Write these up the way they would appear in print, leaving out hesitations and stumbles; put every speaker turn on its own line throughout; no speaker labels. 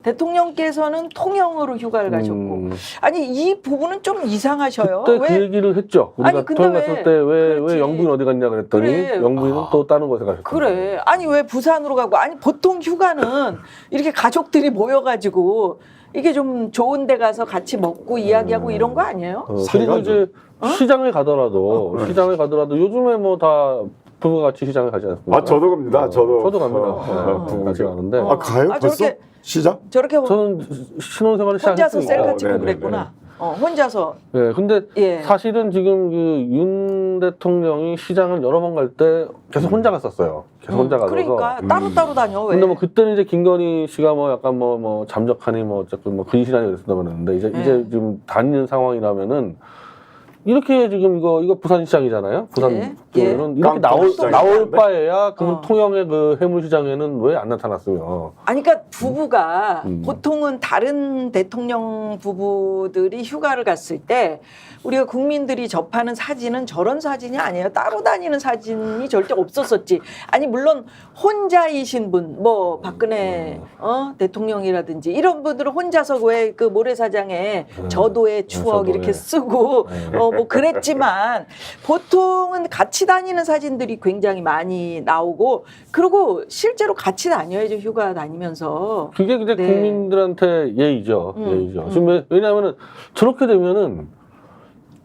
대통령께서는 통영으로 휴가를 가셨고 아니 이 부분은 좀 이상하셔요.
그때
왜?
그 얘기를 했죠. 우리가
아니, 근데
통영 갔을 때 왜 영부인 어디 갔냐 그랬더니
그래.
영부인은 또 다른 곳에 가셨고.
그래. 아니 왜 부산으로 가고 아니 보통 휴가는 이렇게 가족들이 모여가지고 이게 좀 좋은 데 가서 같이 먹고 이야기하고 이런 거 아니에요?
그리고 이제 시장에 가더라도 요즘에 뭐 다 부부가 같이 시장에 가지 않습니까?
아 저도 갑니다. 저도
갑니다. 부부 같이 가는데.
아 가요? 벌써?
저렇게
시장?
저렇게
저는 신혼생활을
혼자서
시작했으니까.
셀카 찍고
네네네.
그랬구나. 혼자서.
네, 근데
예.
사실은 지금 그 윤 대통령이 시장을 여러 번 갈 때 계속 혼자 갔었어요. 계속 혼자 가서.
그러니까 따로따로 다녀 왜?
근데 뭐 그때는 이제 김건희 씨가 뭐 약간 뭐 잠적하니 뭐 어쨌든 뭐 근실하니 그랬었다고 그랬는데 이제 지금 다니는 상황이라면은 이렇게 지금 이거 부산시장이잖아요. 부산
예.
쪽에는
예.
이렇게
깡통시장이
나올
있는데?
바에야 그러면 통영의 그 해물시장에는 왜 안 나타났으며?
아니 그러니까 부부가 보통은 다른 대통령 부부들이 휴가를 갔을 때 우리가 국민들이 접하는 사진은 저런 사진이 아니에요. 따로 다니는 사진이 절대 없었었지. 아니 물론 혼자이신 분, 뭐 박근혜 대통령이라든지 이런 분들은 혼자서 왜 그 모래사장에 저도의 추억
저도의.
이렇게 쓰고 뭐 그랬지만 보통은 같이 다니는 사진들이 굉장히 많이 나오고 그리고 실제로 같이 다녀야죠. 휴가 다니면서.
그게 이제
네.
국민들한테 예의죠. 예의죠. 지금 왜냐하면은 저렇게 되면은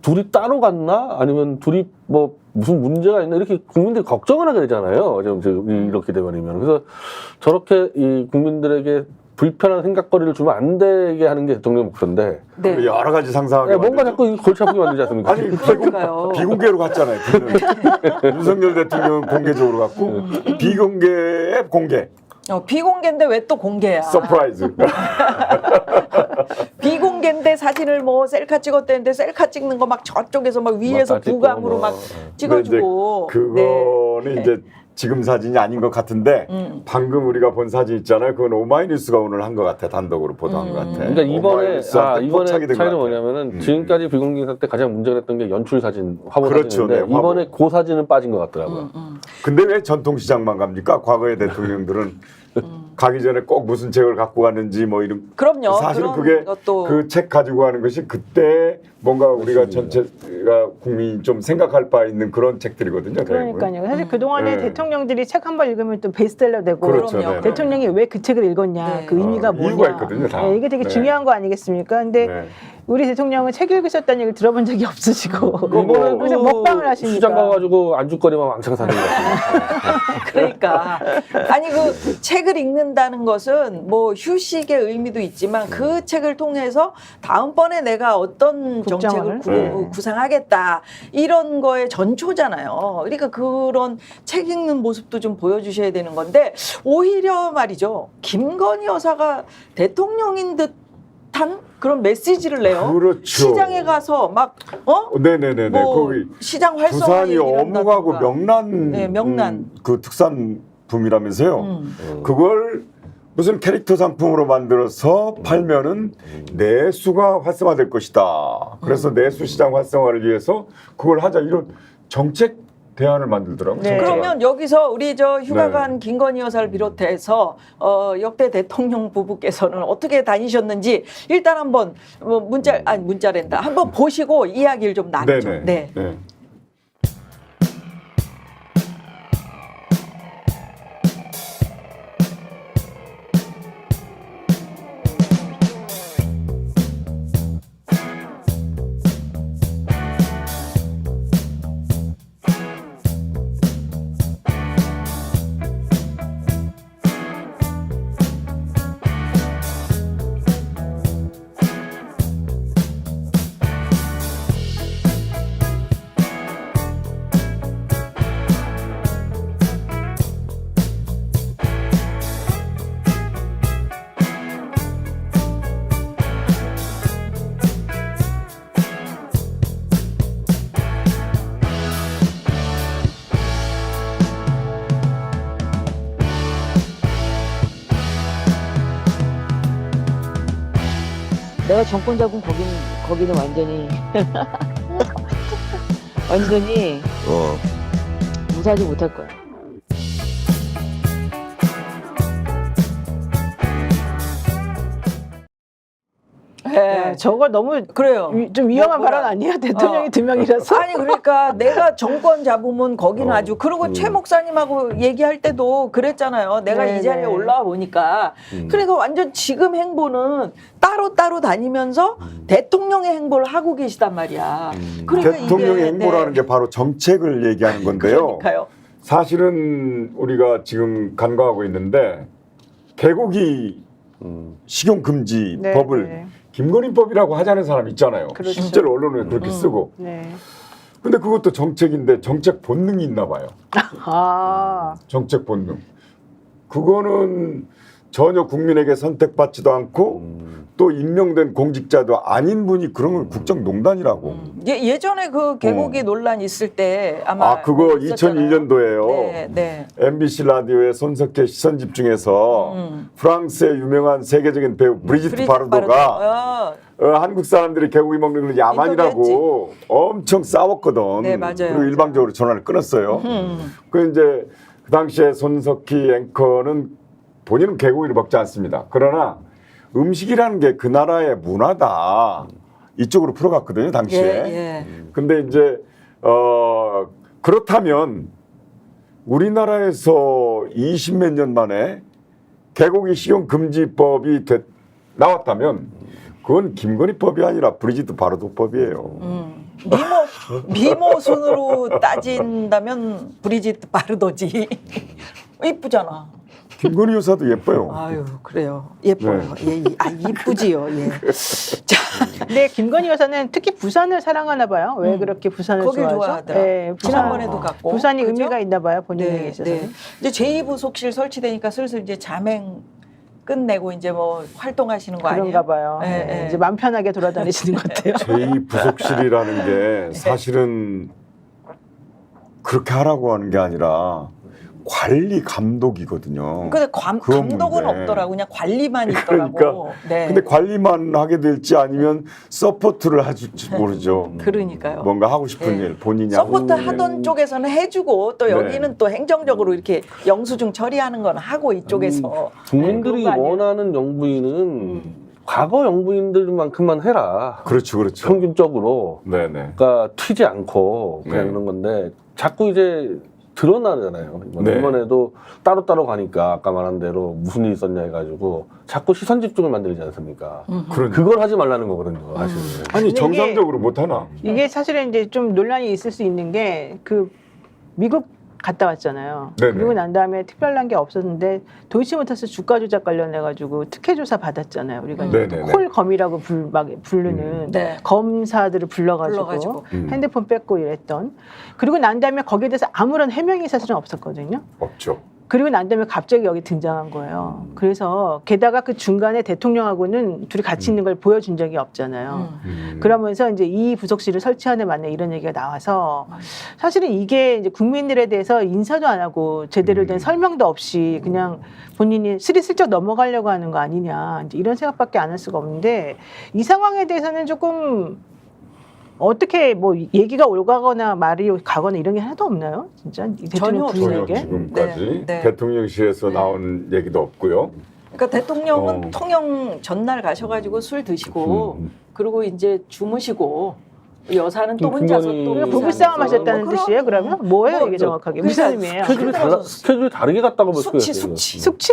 둘이 따로 갔나 아니면 둘이 뭐 무슨 문제가 있나 이렇게 국민들이 걱정을 하게 되잖아요. 지금 이렇게 되면이면 그래서 저렇게 이 국민들에게 불편한 생각거리를 주면 안 되게 하는 게 대통령 목표인데
네.
여러 가지 상상하게
네, 뭔가
만들죠.
자꾸 골치 아프게 만들지 않습니까?
아니
그러니까요.
비공개로 갔잖아요. 윤석열 대통령은 공개적으로 갔고 비공개의 공개
비공개인데 왜 또 공개야?
서프라이즈.
비공개인데 사진을 뭐 셀카 찍었대는데 셀카 찍는 거 막 저쪽에서 막 위에서
막 찍고
부감으로
뭐.
막 찍어주고.
그거는
네.
이제 지금 사진이 아닌 것 같은데 방금 우리가 본 사진 있잖아요. 그건 오마이뉴스가 오늘 한 것 같아. 단독으로 보도한 것 같아.
그러니까 이번에
오마이뉴스한테 포착이 된것
차이는
같아.
뭐냐면은 지금까지 비공개 행사 때 가장 문제가 됐던 게 연출 사진, 화보
그렇죠.
사진인데
네, 화보.
이번에 그 사진은 빠진 것 같더라고요.
근데 왜 전통시장만 갑니까? 과거의 대통령들은 가기 전에 꼭 무슨 책을 갖고 갔는지 뭐 이런.
그럼요.
사실은
그런
그게
것도.
그 책 가지고 가는 것이 그때 뭔가 우리가 전체가 국민이 좀 생각할 바 있는 그런 책들이거든요. 대부분.
그러니까요. 사실 그동안에
네.
대통령들이 책 한 번 읽으면 또 베스트셀러 되고
그렇죠.
그럼요.
네.
대통령이 왜 그 책을 읽었냐,
네.
그 의미가 뭐냐.
이유가 있거든요, 다.
네, 이게 되게
네.
중요한 거 아니겠습니까? 근데
네.
우리 대통령은 책 읽으셨다는 얘기를 들어본 적이 없으시고
이번에
그래서 먹방을 하시니까.
시장 가가지고 안주거리만 왕창 사는 것 같아요.
그러니까 아니 그 책을 읽는다는 것은 뭐 휴식의 의미도 있지만 그 책을 통해서 다음번에 내가 어떤 정책을
국정을.
구상하겠다 이런 거의 전초잖아요. 그러니까 그런 책 읽는 모습도 좀 보여주셔야 되는 건데 오히려 말이죠. 김건희 여사가 대통령인 듯한 그런 메시지를 내요.
그렇죠.
시장에 가서 막
네네네네.
뭐
거기
시장 활성화
부산이
얘기를
어묵하고
한다든가.
명란,
네, 명란.
그 특산품이라면서요. 그걸 무슨 캐릭터 상품으로 만들어서 팔면은 내수가 활성화될 것이다. 그래서 내수 시장 활성화를 위해서 그걸 하자 이런 정책 대안을 만들더라고요.
네.
정책안.
그러면 여기서 우리 저 휴가
네.
간 김건희 여사를 비롯해서 역대 대통령 부부께서는 어떻게 다니셨는지 일단 한번 뭐 문자랜다 한번 보시고 이야기를 좀 나누죠.
네네.
네.
네.
내가 정권 잡은 거기는 완전히 완전히 무사하지 못할 거야.
예.
저거 너무
그래요.
좀 위험한
뭐라.
발언 아니에요? 대통령이 2명이라서.
아니 그러니까 내가 정권 잡으면 거기는 아주 그리고 최 목사님하고 얘기할 때도 그랬잖아요. 내가
네,
이 자리에
네.
올라와 보니까 그러니까 완전 지금 행보는 따로 다니면서 대통령의 행보를 하고 계시단 말이야. 그러니까
대통령의
이게,
행보라는 게 바로 정책을 얘기하는 건데요.
그러니까요.
사실은 우리가 지금 간과하고 있는데 개고기 식용 금지
네,
법을
네.
김건희법이라고 하자는 사람 있잖아요.
그렇죠.
실제로 언론에 그렇게 쓰고.
네.
근데 그것도 정책인데 정책 본능이 있나 봐요.
아.
정책 본능. 그거는 전혀 국민에게 선택받지도 않고 또 임명된 공직자도 아닌 분이 그런 걸 국정농단이라고.
예전에 그 개고기 논란 있을 때 아마
그거
있었잖아요.
2001년도에요.
네, 네.
MBC 라디오의 손석희 시선 집중에서 프랑스의 유명한 세계적인 배우 브리지트 바르도가 한국 사람들이 개고기 먹는 걸 야만이라고 엄청 싸웠거든.
네, 맞아요.
그리고 일방적으로 전화를 끊었어요. 그 이제 그 당시에 손석희 앵커는 본인은 개고기를 먹지 않습니다. 그러나 음식이라는 게 그 나라의 문화다. 이쪽으로 풀어갔거든요, 당시에.
예.
근데 이제 그렇다면 우리나라에서 20몇 년 만에 개고기 식용 금지법이 나왔다면 그건 김건희법이 아니라 브리지트 바르도법이에요.
미모 순으로 따진다면 브리지트 바르도지. 이쁘잖아.
김건희 여사도 예뻐요.
아유 그래요. 예뻐요. 예, 이쁘지요. 예. 자,
근데 김건희 여사는 특히 부산을 사랑하나 봐요. 왜 그렇게 부산을
거길
좋아하죠?
좋아하더라.
네,
지난번에도 갔고.
부산이
그죠?
의미가 있나 봐요. 본인에게
네,
있어서는.
네. 이제 제2부속실 설치되니까 슬슬 이제 자맹 끝내고 이제 뭐 활동하시는 거 아니에요?
그런가 봐요.
네,
네,
네.
이제 마음 편하게 돌아다니시는 것 같아요.
제2부속실이라는 게 사실은 그렇게 하라고 하는 게 아니라 관리 감독이거든요.
근데
그건
감독은
문제.
없더라고. 그냥 관리만 있더라고.
그러니까
네.
근데 관리만 하게 될지 아니면 서포트를 해줄지 모르죠.
그러니까요.
뭔가 하고 싶은
네.
일, 본인이
서포트
하고 싶은
하던
일.
쪽에서는 해주고 또
네.
여기는 또 행정적으로 이렇게 영수증 처리하는 건 하고 이쪽에서
국민들이
그런 거 아니에요?
원하는 영부인은 과거 영부인들만큼만 해라.
그렇죠, 그렇죠.
평균적으로.
네네.
그러니까 튀지 않고 그냥
네.
그런 건데 자꾸 이제 드러나잖아요.
네.
이번에도 따로따로 가니까 아까 말한 대로 무슨 일이 있었냐 해가지고 자꾸 시선 집중을 만들지 않습니까? 그걸 하지 말라는 거거든요, 사실은.
아니
근데
정상적으로 못 하나?
이게 사실은 이제 좀 논란이 있을 수 있는 게 그 미국 갔다 왔잖아요.
네네.
그리고 난 다음에 특별한 게 없었는데 도이치모터스 주가 조작 관련해 가지고 특혜 조사 받았잖아요. 우리가
네네네.
콜검이라고 막 부르는
네.
검사들을 불러가지고 핸드폰 뺏고 이랬던. 그리고 난 다음에 거기에 대해서 아무런 해명이 사실은 없었거든요.
없죠.
그리고 난 다음에 갑자기 여기 등장한 거예요. 그래서 게다가 그 중간에 대통령하고는 둘이 같이 있는 걸 보여준 적이 없잖아요. 그러면서 이제 이 부속실을 설치하는 만에 이런 얘기가 나와서 사실은 이게 이제 국민들에 대해서 인사도 안 하고 제대로 된 설명도 없이 그냥 본인이 스리슬쩍 넘어가려고 하는 거 아니냐 이제 이런 생각밖에 안 할 수가 없는데 이 상황에 대해서는 조금 어떻게 뭐 얘기가 올가거나 말이 가거나 이런 게 하나도 없나요? 진짜 이 대통령
전혀
전혀
부인에게?
지금까지
네, 네.
대통령실에서 나온 얘기도 없고요.
그러니까 대통령은
어.
통영 전날 가셔가지고 술 드시고 그리고 이제 주무시고 여사는 또 혼자서
김건희
또
그러니까
부부싸움 하셨다는
뭐
뜻이에요? 그러면 뭐예요
뭐,
이게 정확하게
그러니까
무슨 의미예요?
스케줄이 다르게 갔다고 볼 수가 있어요.
숙취.
숙취?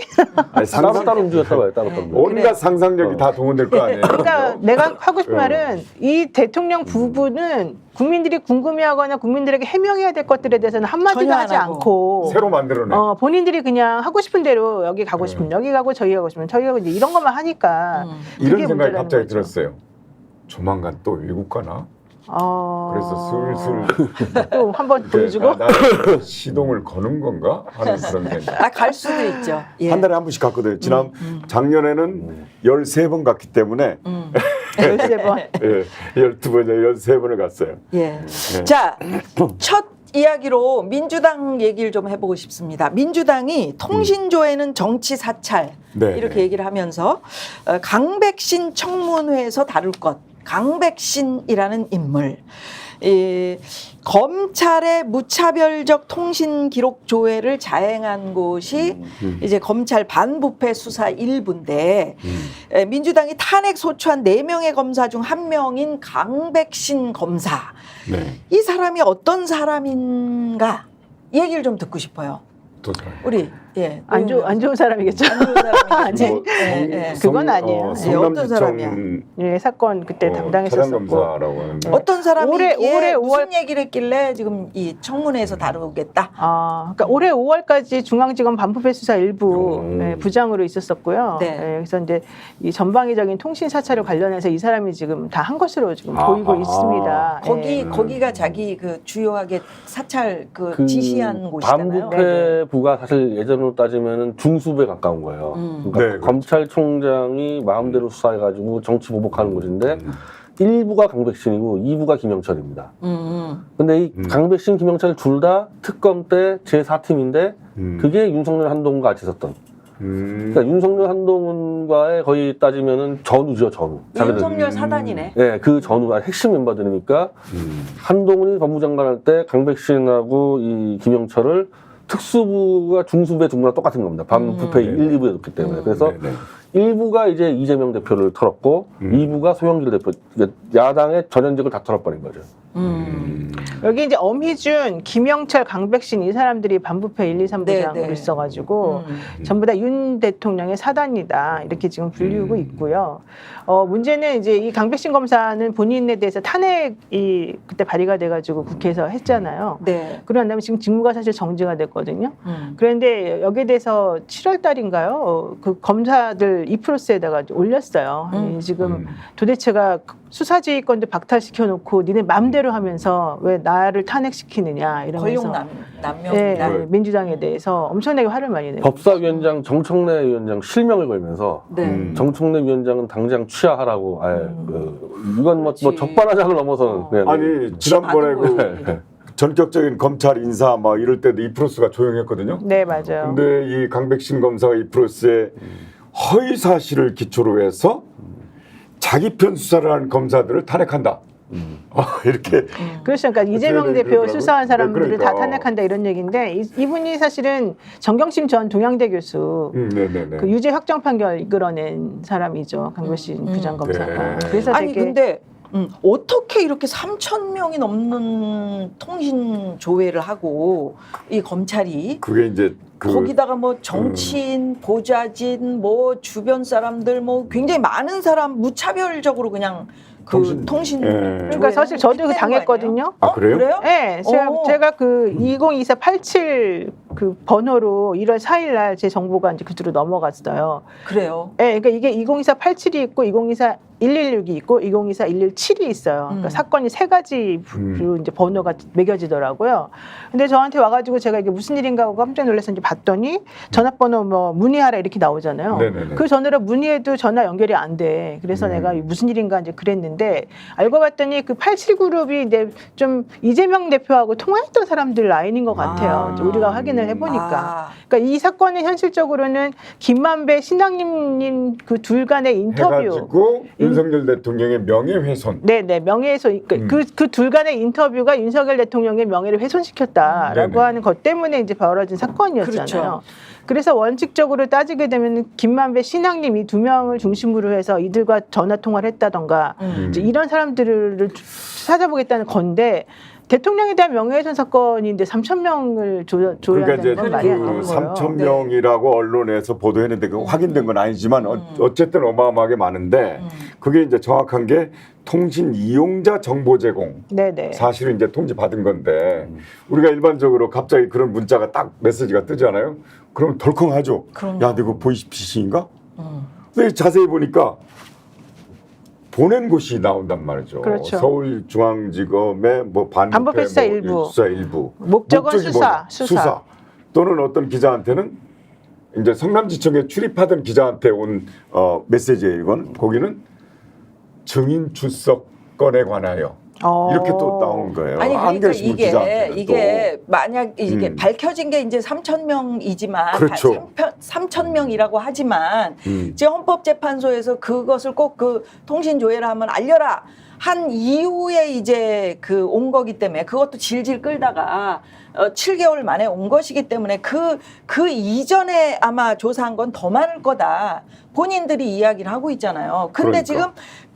아니,
따로 움직였다 봐요, 따로.
온갖 상상력이 다 동원될 거 아니에요.
그러니까 내가 하고 싶은
어.
말은 이 대통령 부부는 국민들이 궁금해하거나 국민들에게 해명해야 될 것들에 대해서는 한마디도
전혀 안
하지
하고.
않고
새로 만들어내.
본인들이 그냥 하고 싶은 대로 여기 가고 싶으면 여기 가고 저기 가고 싶으면 저기 가고 이제 이런 것만 하니까
이런
그게
생각이
문제라는
갑자기
거죠.
들었어요. 조만간 또 외국 가나? 그래서 슬슬
또 한번 보여주고
나 시동을 거는 건가 하는 그런 생각.
갈 수도 있죠. 예.
한 달에 한 번씩 갔거든요. 작년에는 13번 갔기 때문에
13번
예, 12번에 13번을 갔어요.
예. 자, 첫 이야기로 민주당 얘기를 좀 해보고 싶습니다. 민주당이 통신조에는 정치 사찰
네,
이렇게
네.
얘기를 하면서 강백신 청문회에서 다룰 것. 강백신이라는 인물. 이 검찰의 무차별적 통신 기록 조회를 자행한 곳이 이제 검찰 반부패 수사 일부인데 민주당이 탄핵 소추한 4명의 검사 중 1명인 강백신 검사.
네.
이 사람이 어떤 사람인가 이 얘기를 좀 듣고 싶어요.
또 사람.
우리
안 좋은 사람이겠죠.
안 좋은 사람이겠죠.
뭐
그건 아니에요.
어떤 사람이야?
예, 사건 그때 담당했었었고.
차장검사라고 하는데.
어떤 사람이
올해
무슨
5월
얘기를 했길래 지금 이 청문회에서 다루겠다.
그러니까 올해 5월까지 중앙지검 반부패 수사 일부 부장으로 있었었고요.
네.
그래서 이제 이 전방위적인 통신 사찰을 관련해서 이 사람이 지금 다 한 것으로 지금 보이고 있습니다.
거기가 자기 그 주요하게 사찰 그 지시한 곳이잖아요.
반부패부가 사실 예전으로 따지면은 중수부에 가까운 거예요. 그러니까
네, 그렇죠.
검찰총장이 마음대로 수사해가지고 정치 보복하는 곳인데 1부가 강백신이고 2부가 김영철입니다. 근데 이 강백신, 김영철 둘 다 특검 때 제4팀인데 그게 윤석열, 한동훈과 같이 있었던. 그러니까 윤석열, 한동훈과의 거의 따지면은 전우죠, 전우.
윤석열 사단이네.
네, 그 전우가 핵심 멤버들이니까 한동훈이 법무장관 할 때 강백신하고 이 김영철을 특수부가 중수부의 중부랑 똑같은 겁니다. 반부패 1, 2부에 놓기 때문에. 그래서
네네.
1부가 이제 이재명 대표를 털었고 2부가 소영길 대표, 야당의 전현직을 다 털어버린 거죠.
여기 이제 엄희준, 김영철, 강백신 이 사람들이 반부패 1, 2, 3부장으로
네, 네.
있어가지고 전부 다 윤 대통령의 사단이다 이렇게 지금 불리우고 있고요. 문제는 이제 이 강백신 검사는 본인에 대해서 탄핵이 그때 발의가 돼가지고 국회에서 했잖아요.
네.
그런 다음에 지금 직무가 사실 정지가 됐거든요. 그런데 여기에 대해서 7월 달인가요? 그 검사들 이프로스에다가 올렸어요. 지금 도대체가 수사지휘권도 박탈시켜 놓고 니네 맘대로 하면서 왜 나를 탄핵시키느냐 이러면서
권력 남용.
네, 민주당에 대해서 엄청나게 화를 많이 내요.
법사위원장 정청래 위원장 실명을 걸면서
네.
정청래 위원장은 당장 취하하라고 이건 뭐
그렇지.
적반하장을 넘어서는 그냥
아니 지난번에
아는
그 전격적인 검찰 인사 막 이럴 때도 이프로스가 조용했거든요.
네, 맞아요.
근데 이 강백신 검사가 이프로스의 허위 사실을 기초로 해서 자기 편 수사를 한 검사들을 탄핵한다. 이렇게
그렇죠. 그러니까 이재명
그렇게
대표
얘기하더라고요.
수사한 사람들을
네,
다
그러니까.
탄핵한다 이런 얘기인데 이분이 사실은 정경심 전 동양대 교수
네네네.
그 유죄 확정 판결 이끌어낸 사람이죠. 강백신 부장검사가.
네.
그래서
아니
되게
근데 어떻게 이렇게 3천 명이 넘는 통신 조회를 하고 이 검찰이
그게 이제
거기다가 뭐 정치인, 보좌진, 뭐 주변 사람들, 뭐 굉장히 많은 사람 무차별적으로 그냥 그 통신.
그러니까 사실 저도 그 당했거든요.
아 그래요?
그래요?
네, 제가 그 202487 그 번호로 1월 4일 날 제 정보가 이제 그쪽으로 넘어갔어요.
그래요.
네, 그러니까 이게 202487이 있고 2024 116이 있고 2024 117이 있어요. 그러니까 사건이 3가지로 이제 번호가 매겨지더라고요. 근데 저한테 와가지고 제가 이게 무슨 일인가 하고 깜짝 놀라서 이제 봤더니 전화번호 뭐 문의하라 이렇게 나오잖아요.
네네네.
그 전화로 문의해도 전화 연결이 안 돼. 그래서 내가 무슨 일인가 이제 그랬는데 알고 봤더니 그 87그룹이 이제 좀 이재명 대표하고 통화했던 사람들 라인인 것 같아요. 이제 우리가 확인을 해보니까. 그러니까 이 사건은 현실적으로는 김만배 신앙님 그 둘 간의 인터뷰.
해가지고 윤석열 대통령의 명예훼손.
네네 명예훼손 그 둘 간의 인터뷰가 윤석열 대통령의 명예를 훼손시켰다라고
네네.
하는 것 때문에 이제 벌어진 사건이었잖아요.
그렇죠.
그래서 원칙적으로 따지게 되면 김만배 신앙님 이 2명을 중심으로 해서 이들과 전화 통화를 했다던가 이제 이런 사람들을 찾아보겠다는 건데 대통령에 대한 명예훼손 사건인데 3,000명을
그러니까
조회한다는
이제
건 말이 안
그
되는 거예요.
3천 명이라고 언론에서 보도했는데 그 확인된 건 아니지만 어쨌든 어마어마하게 많은데 그게 이제 정확한 게 통신 이용자 정보 제공.
네네.
사실은 이제 통지 받은 건데 우리가 일반적으로 갑자기 그런 문자가 딱 메시지가 뜨잖아요. 그럼 덜컹하죠.
그럼요.
야, 이거 보이스피싱인가? 근데 자세히 보니까 보낸 곳이 나온단 말이죠.
그렇죠.
서울중앙지검의 뭐
반부패 수사 일부.
수사 일부.
목적은
목적이
수사,
뭐냐?
수사.
또는 어떤 기자한테는 이제 성남지청에 출입하던 기자한테 온 메시지예요. 이건 거기는 증인 출석 건에 관하여 이렇게 또 나온 거예요.
아니 그러니까
한겨레신문 기자한테는
이게 만약 이게
음.
밝혀진 게 이제 3,000명이지만
그렇죠.
3,000명이라고 하지만
음.
이제 헌법재판소에서 그것을 꼭 그 통신조회를 하면 알려라 한 이후에 이제 그 온 거기 때문에 그것도 질질 끌다가 7개월 만에 온 것이기 때문에 그 이전에 아마 조사한 건 더 많을 거다. 본인들이 이야기를 하고 있잖아요. 근데
그러니까.
지금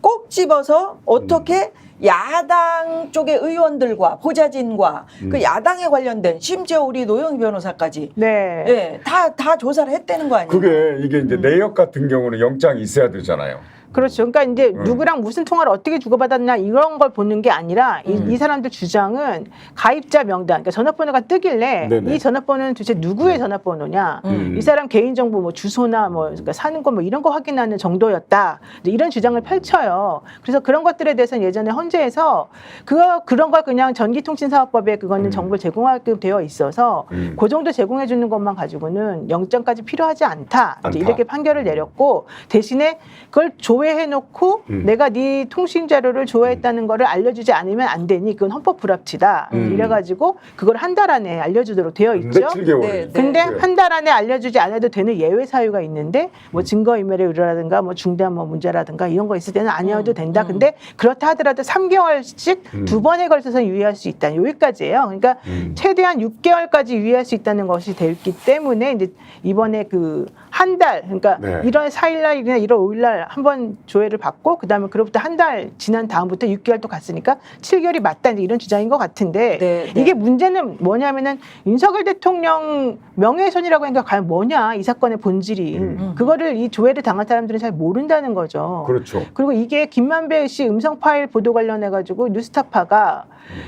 꼭 집어서 어떻게 야당 쪽의 의원들과 보좌진과 그 야당에 관련된 심지어 우리 노영희 변호사까지
네.
예, 다 조사를 했다는 거 아니에요?
그게 이게 이제 내역 같은 경우는 영장이 있어야 되잖아요.
그렇죠. 그러니까 이제 누구랑 무슨 통화를 어떻게 주고받았나 이런 걸 보는 게 아니라 이 사람들 주장은 가입자 명단, 그러니까 전화번호가 뜨길래
네네.
이 전화번호는 도대체 누구의 전화번호냐, 이 사람 개인정보 뭐 주소나 뭐 그러니까 사는 거 뭐 이런 거 확인하는 정도였다. 이런 주장을 펼쳐요. 그래서 그런 것들에 대해서는 예전에 헌재에서 그런 걸 그냥 전기통신사업법에 그거는 정보를 제공하게 되어 있어서 그 정도 제공해 주는 것만 가지고는 영장까지 필요하지 않다. 이제 이렇게 판결을 내렸고 대신에 그걸 조회해놓고 내가 네 통신 자료를 조회했다는 거를 알려주지 않으면 안 되니 그건 헌법 불합치다. 이래가지고 그걸 한 달 안에 알려주도록 되어
근데
있죠.
7개월.
네, 네.
근데 한 달 안에 알려주지 않아도 되는 예외 사유가 있는데 뭐 증거인멸의 우려라든가 뭐 중대한 뭐 문제라든가 이런 거 있을 때는 아니어도 된다. 근데 그렇다 하더라도 3개월씩 두 번에 걸쳐서 유의할 수 있다. 여기까지예요. 그러니까 최대한 6개월까지 유의할 수 있다는 것이 됐기 때문에 이제 이번에 그 한 달, 그러니까
네.
1월 4일날이나 1월 5일날 한번 조회를 받고 그다음에 그로부터 한 달 지난 다음부터 6개월 또 갔으니까 7개월이 맞다 이제 이런 주장인 것 같은데
네, 네.
이게 문제는 뭐냐면은 윤석열 대통령 명예훼손이라고 하는 게 과연 뭐냐 이 사건의 본질이 그거를 이 조회를 당한 사람들은 잘 모른다는 거죠.
그렇죠.
그리고 이게 김만배 씨 음성 파일 보도 관련해 가지고 뉴스타파가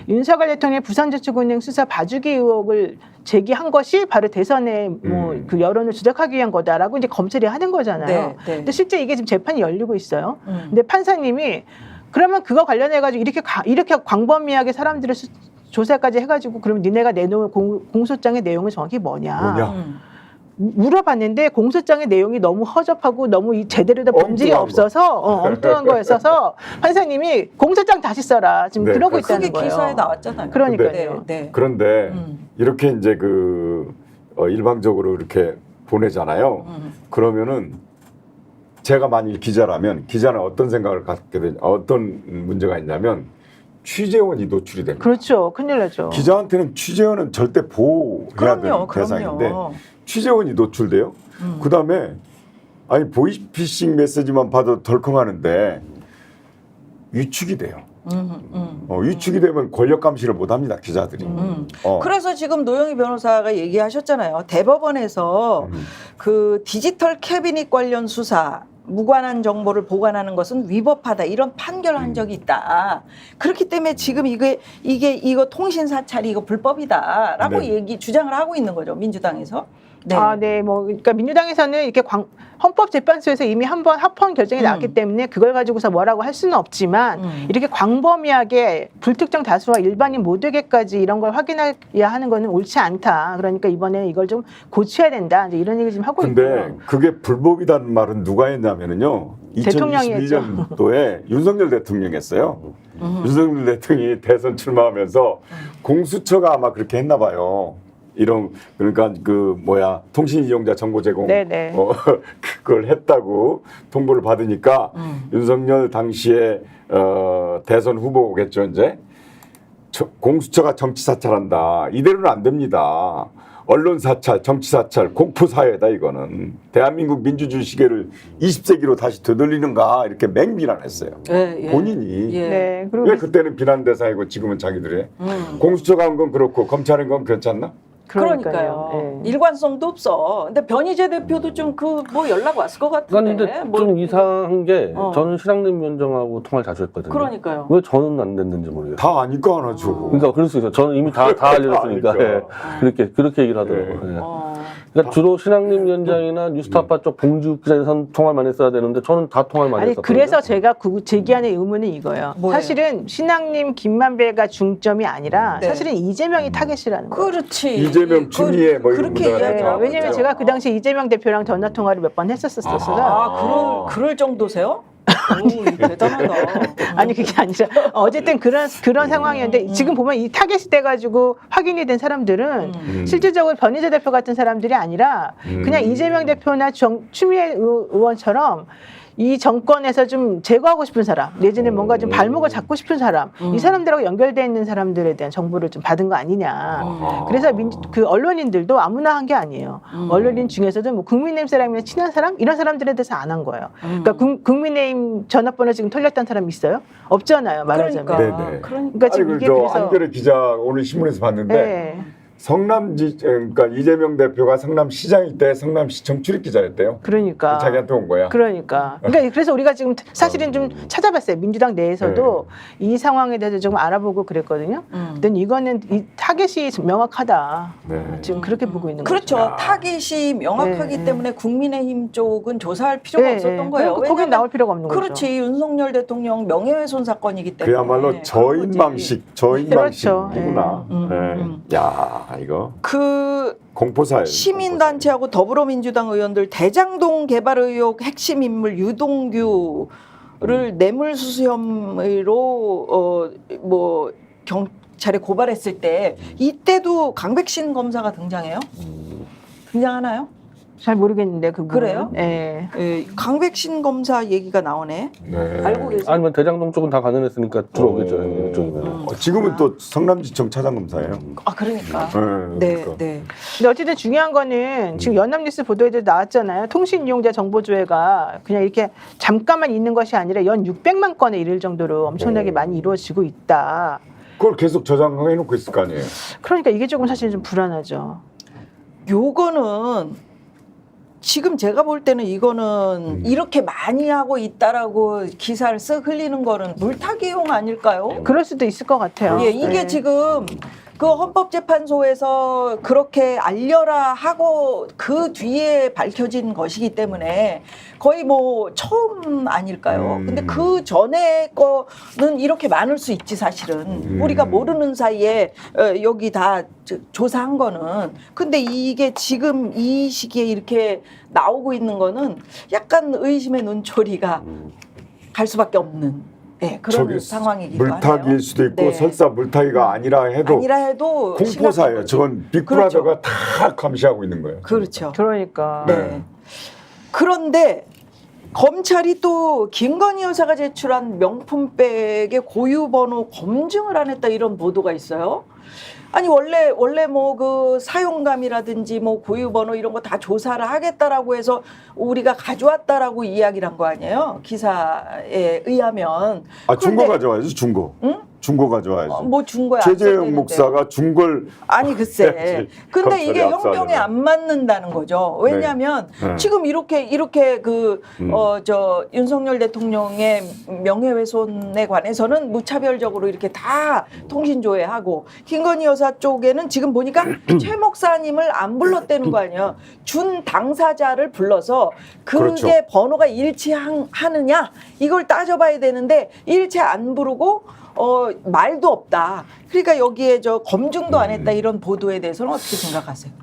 윤석열 대통령의 부산저축은행 수사 봐주기 의혹을 제기한 것이 바로 대선에 뭐 그 여론을 조작하기 위한 거다라고 이제 검찰이 하는 거잖아요.
네, 네.
근데 실제 이게 지금 재판이 열리고 있어요. 근데 판사님이 그러면 그거 관련해 가지고 이렇게 광범위하게 사람들을 조사까지 해가지고 그러면 니네가 내놓은 공소장의 내용은 정확히 뭐냐? 물어봤는데 공소장의 내용이 너무 허접하고 너무 제대로 된 본질이
엉뚱한
없어서 엉뚱한 거였어서 판사님이 공소장 다시 써라 지금
네,
그러고
그렇습니다.
있다는
그게
거예요.
기사에 나왔잖아요.
그러니까요.
네, 네.
그런데 이렇게 이제 그 일방적으로 이렇게 보내잖아요. 그러면은 제가 만일 기자라면 기자는 어떤 생각을 갖게 되냐, 어떤 문제가 있냐면 취재원이 노출이 됩니다.
그렇죠. 큰일 나죠.
기자한테는 취재원은 절대 보호해야 되는
그럼요,
대상인데
그럼요.
취재원이 노출돼요. 그다음에 아니 보이스피싱 메시지만 봐도 덜컹하는데 위축이 돼요. 위축이 되면 권력 감시를 못합니다 기자들이.
그래서 지금 노영희 변호사가 얘기하셨잖아요. 대법원에서 그 디지털 캐비닛 관련 수사 무관한 정보를 보관하는 것은 위법하다 이런 판결한 적이 있다. 그렇기 때문에 지금 이거 통신 사찰이 이거 불법이다라고
네.
주장을 하고 있는 거죠 민주당에서. 네.
네, 뭐 그러니까 민주당에서는 이렇게 헌법재판소에서 이미 한번 합헌 결정이 나왔기 때문에 그걸 가지고서 뭐라고 할 수는 없지만 이렇게 광범위하게 불특정 다수와 일반인 모두에게까지 이런 걸 확인해야 하는 거는 옳지 않다. 그러니까 이번에 이걸 좀 고쳐야 된다. 이제 이런 얘기 지금 하고
근데
있고요.
그게 불법이라는 말은 누가 했냐면은요.
대통령이
2021년도에 윤석열 대통령이 했어요. 윤석열 대통령이 대선 출마하면서 공수처가 아마 그렇게 했나 봐요. 이런 그러니까 통신 이용자 정보 제공
네네.
그걸 했다고 통보를 받으니까 윤석열 당시에 대선 후보겠죠 이제 공수처가 정치 사찰한다 이대로는 안 됩니다. 언론 사찰, 정치 사찰, 공포 사회다 이거는 대한민국 민주주의 시계를 20세기로 다시 되돌리는가 이렇게 맹비난했어요.
예.
본인이
예.
네, 그리고
왜 그때는 비난 대상이고 지금은 자기들이 공수처가 한 건 그렇고 검찰인 건 괜찮나?
그러니까요.
네.
일관성도 없어. 근데 변희재 대표도 좀 뭐 연락 왔을 것 같은데.
근데
뭐
좀 이상한 게
어.
저는 신학림 위원장하고 통화를 자주 했거든요.
그러니까요.
왜 저는 안 됐는지 모르겠어요.
다 아니까 안 하죠.
그러니까 그럴 수 있어요. 저는 이미 다 알려줬으니까
그러니까.
그렇게 얘기를 하더라고요. 예.
어.
그러니까 주로 신학림 위원장이나 뉴스타파 쪽 봉주 기자에선 통화를 많이 했어야 되는데 저는 다 통화를 많이
아니
했었거든요.
그래서 제가 제기하는 의문은 이거예요.
뭐예요?
사실은 신학님, 김만배가 중점이 아니라
네.
사실은 이재명이 타겟이라는 거예요.
그렇지.
이재명 추미애 뭐 이런
그렇게
문제가
이야기.
있죠.
왜냐면
그렇죠.
제가 그 당시 이재명 대표랑 전화 통화를 몇 번 했었었어요.
그럴 정도세요? 오, 대단하다.
아니 그게 아니라 어쨌든 그런 상황이었는데 지금 보면 이 타겟이 돼가지고 확인이 된 사람들은 실질적으로 변희재 대표 같은 사람들이 아니라 그냥 이재명 대표나 추미애 의원처럼 이 정권에서 좀 제거하고 싶은 사람, 내지는 뭔가 좀 발목을 잡고 싶은 사람, 이 사람들하고 연결되어 있는 사람들에 대한 정보를 좀 받은 거 아니냐. 그래서 그 언론인들도 아무나 한 게 아니에요. 언론인 중에서도 뭐 국민의힘 사람이나 친한 사람 이런 사람들에 대해서 안 한 거예요. 그러니까 국민의힘 전화번호 지금 털렸다는 사람 있어요? 없잖아요. 말하자면.
그러니까.
네네.
그러니까 지금
아니
이게
저
그래서
한겨레 기자 오늘 신문에서 봤는데
네.
그러니까 이재명 대표가 성남시장일 때 성남시청 출입 기자였대요.
그러니까
자기한테 온 거야.
그러니까 그래서 우리가 지금 사실은 좀 찾아봤어요. 민주당 내에서도 이 상황에 대해서 좀 알아보고 그랬거든요. 근데 이거는 이 타겟이 명확하다.
네.
지금 그렇게 보고 있는
그렇죠.
거죠.
타깃이 명확하기
네.
때문에 국민의힘 쪽은 조사할 필요가 없었던 거예요.
거긴
왜냐하면
나올 필요가 없는 거죠.
그렇지. 윤석열 대통령 명예훼손 사건이기 때문에.
그야말로 저인망식이구나. 야 이거 공포사예요.
시민단체하고 더불어민주당 의원들 대장동 개발 의혹 핵심 인물 유동규를 뇌물수수 혐의로 뭐 경찰에 고발했을 때 이때도 강백신 검사가 등장해요? 등장하나요?
잘 모르겠는데 그
그래요?
네.
예, 강백신 검사 얘기가 나오네.
네.
알고 계세요?
아니면 대장동 쪽은 다 가능했으니까 들어오겠죠. 이쪽이면.
지금은 또 성남지청 차장검사예요.
아 그러니까.
네.
네, 네.
근데 어쨌든 중요한 거는 지금 연합뉴스 보도에도 나왔잖아요. 통신 이용자 정보 조회가 그냥 이렇게 잠깐만 있는 것이 아니라 연 600만 건에 이를 정도로 엄청나게 많이 이루어지고 있다.
그걸 계속 저장해 놓고 있을 거 아니에요.
그러니까 이게 조금 사실 좀 불안하죠.
요거는 지금 제가 볼 때는 이거는 이렇게 많이 하고 있다라고 기사를 쓱 흘리는 거는 물타기용 아닐까요?
그럴 수도 있을 것 같아요.
예, 이게
네.
지금 그 헌법재판소에서 그렇게 알려라 하고 그 뒤에 밝혀진 것이기 때문에 거의 뭐 처음 아닐까요? 근데 그 전에 거는 이렇게 많을 수 있지 사실은. 우리가 모르는 사이에 여기 다 조사한 거는. 근데 이게 지금 이 시기에 이렇게 나오고 있는 거는 약간 의심의 눈초리가 갈 수밖에 없는. 네, 그런 상황이기도 하네요.
물타기일 수도 있고
네.
설사 물타기가 아니라 해도 공포사예요. 저건 빅브라더가 다 감시하고 있는 거예요.
그렇죠.
그러니까.
네. 그런데 검찰이 또 김건희 여사가 제출한 명품백의 고유 번호 검증을 안 했다 이런 보도가 있어요. 아니 원래 뭐 그 사용감이라든지 뭐 고유 번호 이런 거 다 조사를 하겠다라고 해서 우리가 가져왔다라고 이야기를 한 거 아니에요? 기사에 의하면.
중고
그런데-
가져와야지 중고.
응?
중고 가져와야지.
뭐 준거야.
최재형 목사가 준 걸
아니 글쎄.
해야지.
근데 이게
검찰이
형평에
압수하려면.
안 맞는다는 거죠. 왜냐하면
네.
지금 이렇게 그 윤석열 대통령의 명예훼손에 관해서는 무차별적으로 이렇게 다 통신조회하고 김건희 여사 쪽에는 지금 보니까 최 목사님을 안 불렀다는 거 아니에요. 준 당사자를 불러서 그게
그렇죠.
번호가 일치하느냐 이걸 따져봐야 되는데 일치 안 부르고 말도 없다. 그러니까 여기에 검증도 안 했다 이런 보도에 대해서는 어떻게 생각하세요?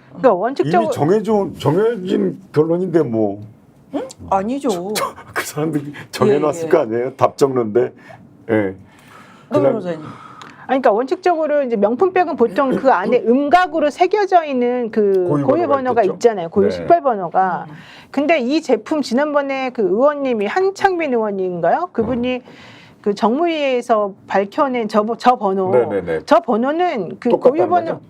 그러니까 원칙적으로
이미 정해진 결론인데 뭐 그
아니죠.
사람들이 정해놨을
예.
거 아니에요. 답 적는데. 예.
노
그냥-
변호사님.
그러니까 원칙적으로 이제 명품백은 보통 그 안에 음각으로 새겨져 있는 그
고유
고유
번호가
번호가
있겠죠?
있잖아요. 고유
네.
식별 번호가. 근데 이 제품 지난번에 그 의원님이 한창민 의원인가요? 그분이 그 정무위에서 밝혀낸 저 번호.
네네네.
저 번호는 그
똑같다는
고유 번호.
거죠?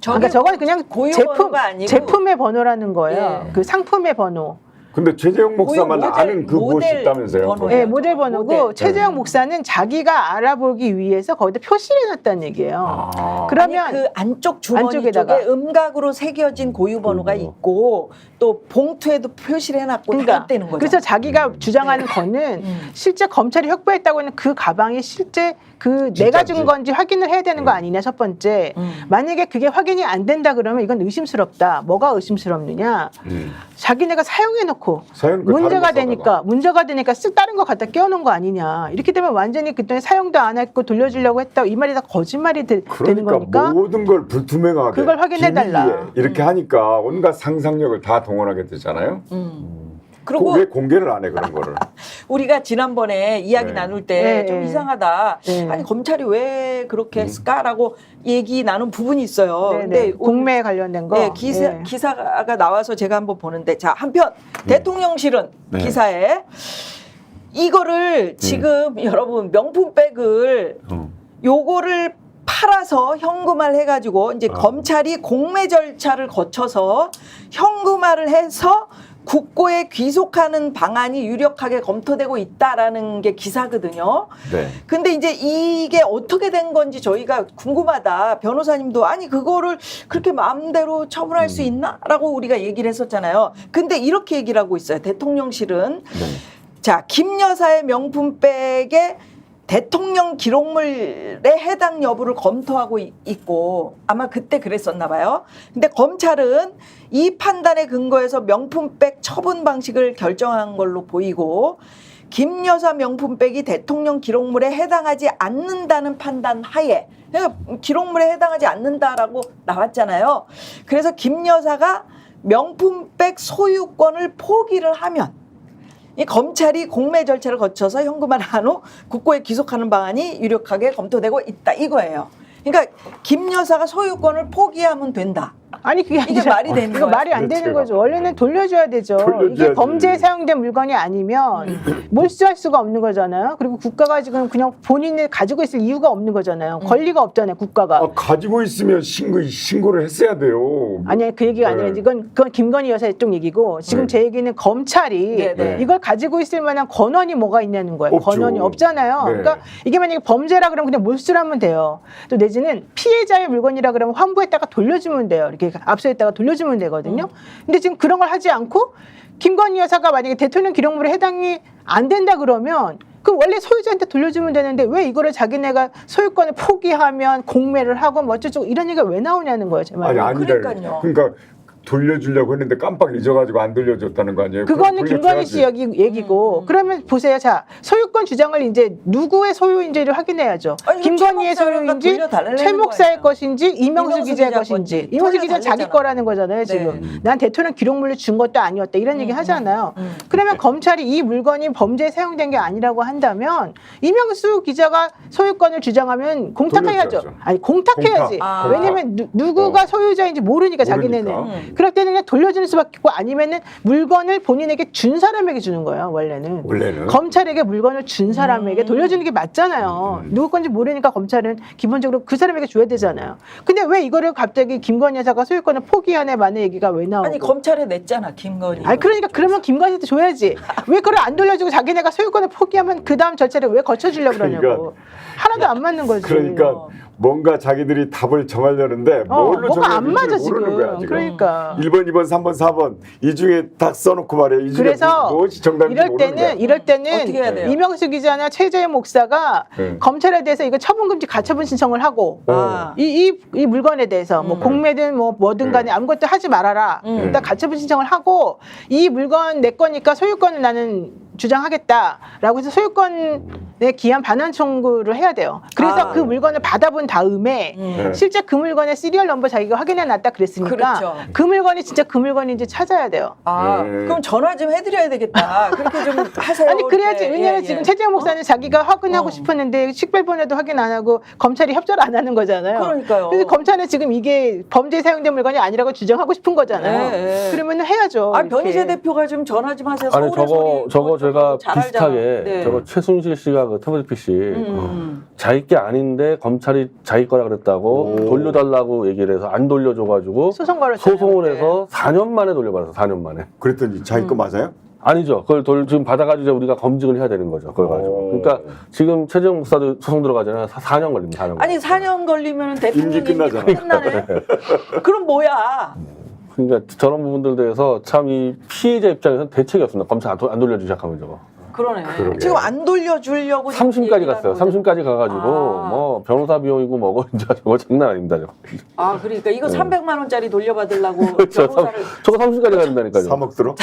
그러니까 저건 그냥
고유
제품
번호가 아니고
제품의 번호라는 거예요.
예.
그 상품의 번호.
근데 최재형 목사만
모델-
아는 그곳이
모델
있다면서요.
번호예요.
네, 모델 번호고
모델.
최재형 목사는 자기가 알아보기 위해서 거기다 표시를 해놨다는 얘기예요. 그러면
아니, 그 안쪽 주머니
안쪽에다가.
쪽에 음각으로 새겨진 고유 번호가 있고 또 봉투에도 표시를 해놨고 다 떼는 거죠.
그래서 자기가 주장하는 거는 실제 검찰이 확보했다고 하는 그 가방이 실제 그 내가 준 건지 확인을 해야 되는 거 아니냐 첫 번째. 만약에 그게 확인이 안 된다 그러면 이건 의심스럽다. 뭐가 의심스럽느냐? 자기네가 사용해놓고 문제가 되니까 다른 거 갖다 끼워놓은 거 아니냐. 이렇게 되면 완전히 그때 사용도 안 했고 돌려주려고 했다. 이 말이 다 거짓말이 되는
그러니까
거니까.
모든 걸 불투명하게
그걸 확인해달라.
비밀리에 이렇게 하니까 온갖 상상력을 다 동원하게 되잖아요.
그리고
왜 공개를 안 해 그런 거를?
우리가 지난번에 이야기
네.
나눌 때 좀
네.
이상하다.
네.
아니 검찰이 왜 그렇게 했을까라고 얘기 나눈 부분이 있어요.
네,
근데
네. 공매에 관련된 거.
네,
네.
기사가 나와서 제가 한번 보는데 자 한편 대통령실은
네.
기사에 이거를 지금 여러분 명품백을 요거를 팔아서 현금화를 해가지고 이제 검찰이 공매 절차를 거쳐서 현금화를 해서 국고에 귀속하는 방안이 유력하게 검토되고 있다라는 게 기사거든요.
네.
근데 이제 이게 어떻게 된 건지 저희가 궁금하다. 변호사님도 아니 그거를 그렇게 마음대로 처분할 수 있나?라고 우리가 얘기를 했었잖아요. 근데 이렇게 얘기를 하고 있어요. 대통령실은 자, 김 여사의 명품백에 대통령 기록물의 해당 여부를 검토하고 있고 아마 그때 그랬었나 봐요. 근데 검찰은 이 판단에 근거해서 명품백 처분 방식을 결정한 걸로 보이고 김 여사 명품백이 대통령 기록물에 해당하지 않는다는 판단 하에 그러니까 기록물에 해당하지 않는다라고 나왔잖아요. 그래서 김 여사가 명품백 소유권을 포기를 하면 이 검찰이 공매 절차를 거쳐서 현금화를 한 후 국고에 귀속하는 방안이 유력하게 검토되고 있다 이거예요. 그러니까 김 여사가 소유권을 포기하면 된다.
아니 그게
이게
아니라
말이 되는
이거
거예요?
말이 안 되는
제가.
거죠. 원래는 돌려줘야 되죠. 이게
돌려줘야지.
범죄에 사용된 물건이 아니면 몰수할 수가 없는 거잖아요. 그리고 국가가 지금 그냥 본인이 가지고 있을 이유가 없는 거잖아요. 권리가 없잖아요, 국가가.
가지고 있으면 신고를 했어야 돼요.
아니 그 얘기가 아니라
네.
그건 김건희 여사의 쪽 얘기고 지금
네.
제 얘기는 검찰이
네, 네.
이걸 가지고 있을 만한 권한이 뭐가 있냐는 거예요.
없죠.
권한이 없잖아요.
네.
그러니까 이게 만약에 범죄라 그러면 그냥 몰수를 하면 돼요. 또 내지는 피해자의 물건이라 그러면 환부했다가 돌려주면 돼요. 이렇게 압수했다가 돌려주면 되거든요. 근데 지금 그런 걸 하지 않고 김건희 여사가 만약에 대통령 기록물에 해당이 안 된다 그러면 그 원래 소유자한테 돌려주면 되는데 왜 이거를 자기네가 소유권을 포기하면 공매를 하고 뭐 어쩌고 이런 얘기가 왜 나오냐는 거예요. 제 말은.
아니 아니다.
그러니까요.
그러니까 돌려주려고 했는데 깜빡 잊어가지고 안 돌려줬다는 거 아니에요?
그거는
그럼
김건희 씨
돌려줘야지.
얘기고 그러면 보세요. 자 소유권 주장을 이제 누구의 소유인지를 확인해야죠.
아니,
김건희의
최 목사가
소유인지
돌려달라는
최 목사의
거 아니야.
것인지 이명수
이명수
기자의
기자
것인지
건지
이명수 기자 는 자기
돌려달랬잖아.
거라는 거잖아요. 지금 난 대통령 기록물로 준 것도 아니었다 이런 얘기 하잖아요. 그러면 검찰이 이 물건이 범죄에 사용된 게 아니라고 한다면 이명수 기자가 소유권을 주장하면 공탁해야죠.
돌려줘야죠.
아니 공탁해야지.
공탁.
아.
왜냐면 누구가 소유자인지 모르니까 자기네는.
모르니까.
그럴 때는 그냥 돌려주는 수밖에 없고 아니면은 물건을 본인에게 준 사람에게 주는 거예요. 원래는. 검찰에게 물건을 준 사람에게 돌려주는 게 맞잖아요. 누구 건지 모르니까 검찰은 기본적으로 그 사람에게 줘야 되잖아요. 근데 왜 이거를 갑자기 김건희 여사가 소유권을 포기하네 마네 얘기가 왜 나오고?
아니 검찰에 냈잖아 김건희.
아니 그러니까 그러면 김건희한테 줘야지. 왜 그걸 안 돌려주고 자기네가 소유권을 포기하면 그 다음 절차를 왜 거쳐주려고 그러냐고.
그러니까.
하나도 안 맞는 거지.
그러니까 뭔가 자기들이 답을 정하려는데 뭘로
뭐가 안 맞아
정해야 될지 모르는 거야 지금.
그러니까.
1번, 2번, 3번, 4번 이 중에 딱 써놓고 말이야. 이 중에
그래서
무엇이 정답인지
이럴
모르는 거야.
때는
어떻게 해야 돼요?
이명수 기자나 최재형 목사가
네.
검찰에 대해서 이거 처분금지 가처분 신청을 하고
아.
이 물건에 대해서 뭐 공매든 뭐든 간에 아무것도 하지 말아라. 일단 가처분 신청을 하고 이 물건 내 거니까 소유권을 나는 주장하겠다라고 해서 소유권에 기한 반환 청구를 해야 돼요. 그래서
아.
그 물건을 받아본 다음에
네.
실제 그 물건의 시리얼 넘버 자기가 확인해 놨다 그랬으니까
그렇죠.
그 물건이 진짜 그 물건인지 찾아야 돼요.
아,
네.
그럼 전화 좀 해드려야 되겠다. 그렇게 좀 하세요.
아니 그래야지.
이렇게.
왜냐면
예,
지금
예.
최재형 목사는 자기가 확인하고 싶었는데 식별번호도 확인 안 하고 검찰이 협조를 안 하는 거잖아요.
그러니까요.
그래서 검찰은 지금 이게 범죄에 사용된 물건이 아니라고 주장하고 싶은 거잖아요.
예, 예.
그러면 해야죠.
아
이렇게.
변희재 대표가 좀 전화 좀 하세요.
아니
서울의 소리
저거
그거
제가
잘
비슷하게
알잖아. 네.
저거 최순실 씨가 그 태블릿 PC 자기 게 아닌데 검찰이 자기 거라 그랬다고 돌려달라고 얘기를 해서 안 돌려줘가지고
소송 걸었잖아요.
소송을
그때.
해서 4년 만에 돌려받았어. 4년 만에.
그랬더니 자기 거 맞아요?
아니죠. 그걸 지금 받아가지고 이제 우리가 검증을 해야 되는 거죠. 그걸 가지고. 그러니까 지금 최재형 목사도 소송 들어가잖아요. 4년 걸립니다. 4년.
아니 4년 걸리면 대통령
임기 끝나잖아.
끝나네. 그럼 뭐야?
그러니까 저런 부분들 대해서 참 이 피해자 입장에서는 대책이 없습니다. 검찰 안 돌려주기 시작하면 저거.
그러네.
그러게.
지금 안 돌려주려고
3심까지 갔어요. 3심까지 가가지고
아.
뭐 변호사 비용이고 뭐고 이제 저거 장난 아닙니다. 저거.
아 그러니까 이거 300만 원짜리 돌려받으려고
그렇죠.
변호사를
저거 3심까지 가야 된다니까요.
3억 들어?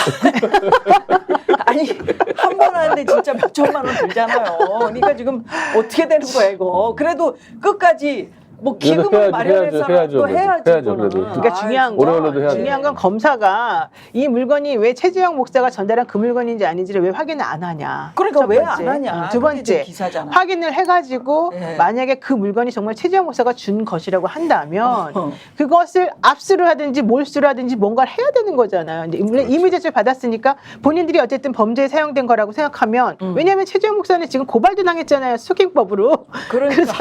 아니 한 번 하는데 진짜 몇 천만 원 들잖아요. 그러니까 지금 어떻게 되는 거야 이거. 그래도 끝까지 뭐
그래도
기금을 마련해서라도
해야죠.
해야지.
그래도.
그거는.
그러니까 중요한
오래
건
걸려도 해야지.
중요한 건 검사가 이 물건이 왜 최재형 목사가 전달한 그 물건인지 아닌지를 왜 확인을 안 하냐.
그러니까
첫
왜
번째.
안 하냐.
두
그게 이제
번째
기사잖아.
확인을 해가지고
네.
만약에 그 물건이 정말 최재형 목사가 준 것이라고 한다면
어.
그것을 압수를 하든지 몰수를 하든지 뭔가를 해야 되는 거잖아요. 이제
그렇죠.
임의 제출 받았으니까 본인들이 어쨌든 범죄에 사용된 거라고 생각하면 왜냐하면 최재형 목사는 지금 고발도 당했잖아요. 스토킹법으로.
그러니까.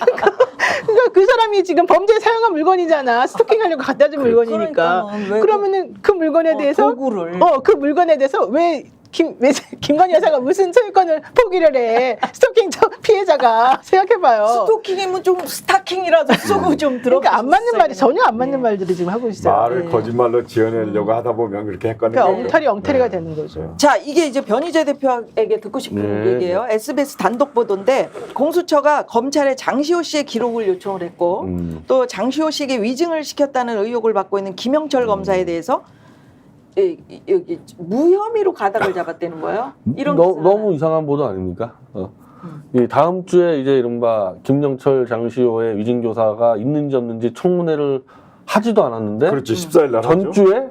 그러니까 그 사람이 지금 범죄에 사용한 물건이잖아. 스토킹하려고 갖다 준 물건이니까.
그러니까 왜
그러면은 그 물건에 대해서
도구를.
그 물건에 대해서 왜 김건희 여사가 무슨 소유권을 포기를 해? 스토킹 피해자가 생각해봐요.
스토킹이면 좀 스타킹이라도 쓰고 좀 들어.
그러니까 안 맞는 말이 전혀 안 맞는 말들을 지금 하고 있어요.
말을
네.
거짓말로 지어내려고 하다 보면 그렇게 헷갈리는
그러니까
거죠.
엉터리가 되는 거죠.
자, 이게 이제 변희재 대표에게 듣고 싶은
네.
얘기예요. SBS 단독 보도인데 공수처가 검찰에 장시호 씨의 기록을 요청을 했고 또 장시호 씨에게 위증을 시켰다는 의혹을 받고 있는 김영철 검사에 대해서 여기 무혐의로 가닥을 잡았다는 거예요. 이런 기사는.
너무 이상한 보도 아닙니까? 이 다음 주에 이제 이른바 김영철 장시호의 위증 조사가 있는지 없는지 청문회를 하지도 않았는데
그렇죠. 14일 날 하죠.
전주에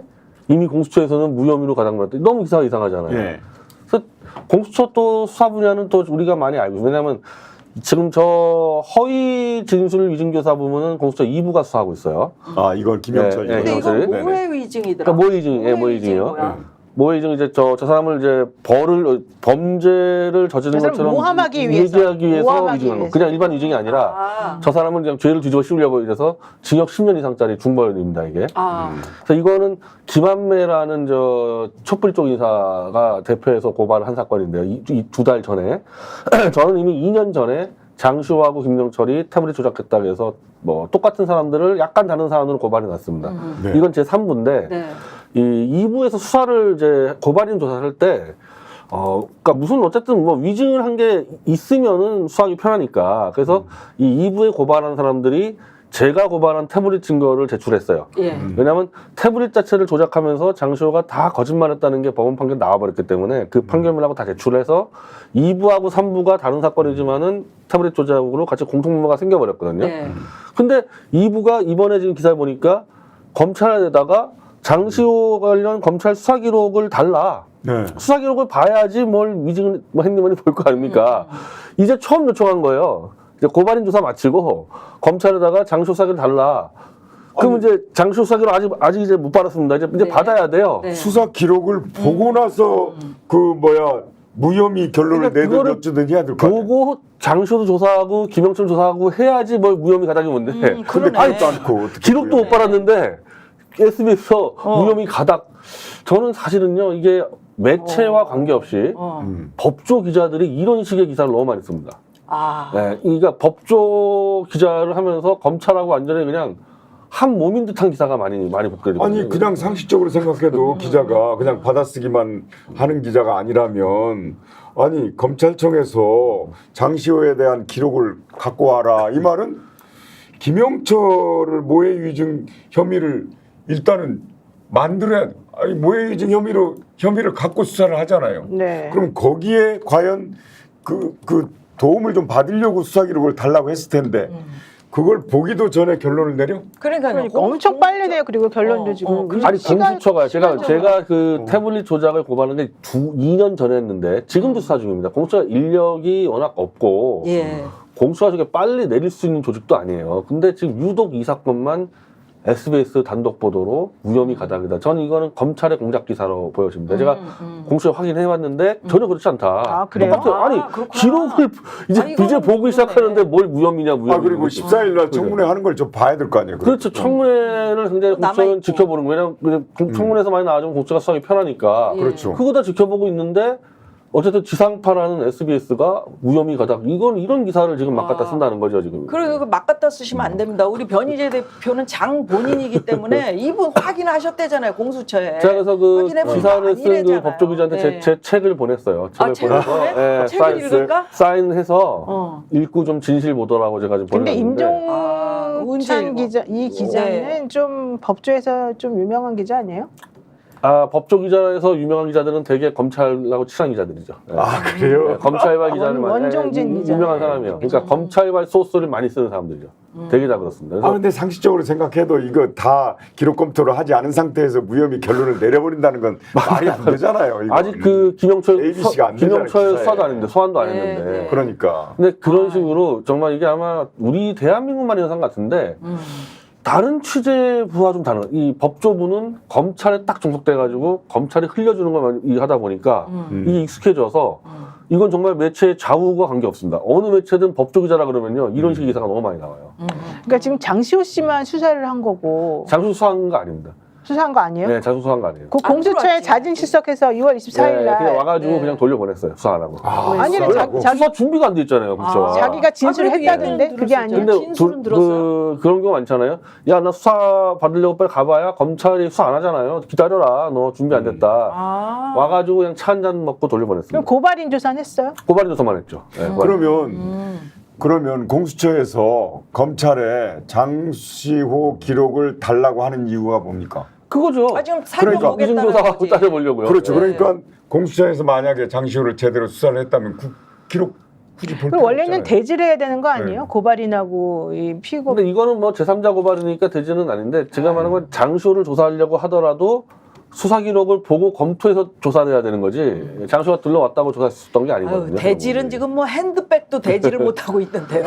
이미 공수처에서는 무혐의로 가닥났더니 너무 기사가 이상하잖아요.
예.
그래서 공수처 또 수사 분야는 또 우리가 많이 알고 있어요. 왜냐하면 지금 저 허위 진술 위증교사 부분은 공수처 2부가 수사하고 있어요.
아, 이건 김영철이.
네,
근데
네,
이건
네네.
모해 위증이더라.
그러니까 모의증, 모의증이요.
뭐야?
모의증 이제 저 사람을 이제 범죄를 저지른
그 사람
것처럼
모함하기 위해서.
얘기하기 위해서
모함하기
위증하는 거.
위해서.
그냥 일반 위증이 아니라
아.
저 사람은 그냥 죄를 뒤집어 씌우려고 이래서 징역 10년 이상짜리 중벌입니다 이게.
아.
그래서 이거는 김한매라는 저 촛불 쪽 인사가 대표해서 고발을 한 사건인데요. 이 2달 전에 저는 이미 2년 전에 장시호하고 김영철이 태블릿 조작했다고 해서 뭐 똑같은 사람들을 약간 다른 사안으로 고발해 놨습니다.
네.
이건 제 3부인데
네.
이 2부에서 수사를 이제 고발인 조사를 할 때 그러니까 무슨 어쨌든 뭐 위증을 한 게 있으면은 수사하기 편하니까 그래서 이 2부에 고발한 사람들이 제가 고발한 태블릿 증거를 제출했어요.
예.
왜냐하면 태블릿 자체를 조작하면서 장시호가 다 거짓말했다는 게 법원 판결 나와버렸기 때문에 그 판결문하고 다 제출해서 2부하고 3부가 다른 사건이지만은 태블릿 조작으로 같이 공통분모가 생겨버렸거든요.
네.
근데 2부가 이번에 지금 기사를 보니까 검찰에다가 장시호 관련 검찰 수사 기록을 달라.
네.
수사 기록을 봐야지 뭘 위증을 뭐 했니머니 볼 거 아닙니까? 이제 처음 요청한 거예요. 이제 고발인 조사 마치고 검찰에다가 장시호 수사 기록 달라. 그럼 이제 장시호 수사 기록 아직 이제 못 받았습니다. 이제
네.
받아야 돼요.
네.
수사 기록을 보고 나서 무혐의 결론을
그러니까
내든
그거를
어쩌든 해야 될 거 아니에요.
보고 장시호도 조사하고 김영철 조사하고 해야지 뭘 무혐의 가닥이 뭔데.
그러네.
아직도 않고 어떻게
기록도
그래요?
못 받았는데 SBS에서 무혐의 가닥. 저는 사실은요 이게 매체와 관계없이 법조 기자들이 이런 식의 기사를 너무 많이 씁니다.
아.
네, 그러니까 법조 기자를 하면서 검찰하고 완전히 그냥 한 몸인 듯한 기사가 많이 붙거든요.
아니 그냥 상식적으로 생각해도 기자가 그냥 받아쓰기만 하는 기자가 아니라면 아니 검찰청에서 장시호에 대한 기록을 갖고 와라 이 말은 김영철을 모해위증 혐의를 일단은 만들어야 아니 모해위증 혐의를 갖고 수사를 하잖아요.
네.
그럼 거기에 과연 그 도움을 좀 받으려고 수사 기록을 달라고 했을 텐데 그걸 보기도 전에 결론을 내려?
그러니까
엄청 빨리 내요. 그리고 결론도 지금
아니
시간-
공수처가 제가
시간적으로.
그 태블릿 조작을 고발한 게 2년 전에 했는데 지금도 수사 중입니다. 공수처 인력이 워낙 없고
예.
공수처가 저게 빨리 내릴 수 있는 조직도 아니에요. 근데 지금 유독 이 사건만 SBS 단독 보도로 무혐의 가닥이다. 저는 이거는 검찰의 공작 기사로 보여집니다. 제가 공수처 확인해봤는데 전혀 그렇지 않다.
아, 그래요?
똑같아요. 아니
아, 그렇구나.
기록을 이제
아니, 이거는
보기
모르네.
시작하는데 뭘 무혐의냐 무혐의.
아 그리고 14일 날 청문회 하는 걸 좀 봐야 될 거 아니에요.
그렇죠. 청문회를 굉장히
남아있고.
공수처는 지켜보는 거예요. 왜냐하면 청문회에서 많이 나와주면 공수처가 수사하기 편하니까.
예.
그렇죠.
그거 다 지켜보고 있는데 어쨌든 지상파라는 SBS가 무혐의 가닥 이런 기사를 지금 막 갖다 쓴다는 거죠 지금.
그리고 막 갖다 쓰시면 안 됩니다. 우리 변희재 대표는 장 본인이기 때문에 이분 확인하셨대잖아요 공수처에.
제가 그래서 그
확인해보니까
기사를 쓴 그
아니래잖아요.
법조기자한테
네.
제 책을 보냈어요. 책을
아, 책을
보내서
보내? 책을 읽을까?
사인해서
어.
읽고 좀 진실 보도라고 제가 좀
근데
보냈는데.
언제
임종찬
읽어?
기자 이 기자는
네.
좀 법조에서 좀 유명한 기자 아니에요?
법조 기자에서 유명한 기자들은 되게 검찰하고 친한 기자들이죠. 예.
아 그래요?
네, 검찰발 기자는 많이
원종진 기자.
유명한 사람이에요. 그러니까 검찰발 소스를 많이 쓰는 사람들이죠. 되게 다 그렇습니다. 그래서
근데 상식적으로 생각해도 이거 다 기록 검토를 하지 않은 상태에서 무혐의 결론을 내려버린다는 건 말이 안 되잖아요. 이거.
아직 그 김영철
ABC가 안 되잖아요,
김영철
기사에.
수사도 안 했는데 소환도 안
네,
했는데.
네.
그러니까.
근데 그런 식으로 정말 이게 아마 우리 대한민국만 있는 상 같은데 다른 취재부와 좀 다른. 이 법조부는 검찰에 딱 종속돼가지고 검찰이 흘려주는 것만 하다 보니까 이게 익숙해져서 이건 정말 매체의 좌우가 관계없습니다. 어느 매체든 법조 기자라 그러면요 이런 식의 기사가 너무 많이 나와요.
그러니까 지금 장시호 씨만 수사를 한 거고
장수 수사한 거 아닙니다.
수사한 거 아니에요?
네, 장수 수사한 거 아니에요.
그
안
공수처에
들어왔지.
자진 출석해서 6월 24일
네,
날
그냥 와가지고
네.
그냥 돌려보냈어요. 수사 안 하고.
아니래
뭐라고?
수사 준비가 안 돼 있잖아요, 공수처가.
자기가 진술을
그래도
했다던데
얘기는
그게 아니에요?
들었었죠. 진술은 들었어요?
그런 경우 많잖아요. 야, 나 수사 받으려고 빨리 가봐야 검찰이 수사 안 하잖아요. 기다려라. 너 준비 안 됐다. 와가지고 그냥 차 한 잔 먹고 돌려보냈습니다.
그럼 고발인 조사는 했어요?
고발인 조사만 했죠. 네, 고발인.
그러면 공수처에서 검찰에 장시호 기록을 달라고 하는 이유가 뭡니까?
그거죠.
지금
그러니까
살펴보겠다는
이중조사
거지.
따져보려고요.
그렇죠.
네.
그러니까 공수처에서 만약에 장시호를 제대로 수사를 했다면 그 기록 굳이 볼
그럼
필요
원래는
없잖아요.
대지를 해야 되는 거 아니에요?
네.
고발인하고 이 피고.
근데 이거는 뭐 제3자 고발이니까 되지는 않은데 제가 말하는 건 장시호를 조사하려고 하더라도 수사 기록을 보고 검토해서 조사를 해야 되는 거지. 장시호가 들러왔다고 조사했었던 게 아니거든요.
대질은 지금 뭐 핸드백도 대질을 못하고 있는데요.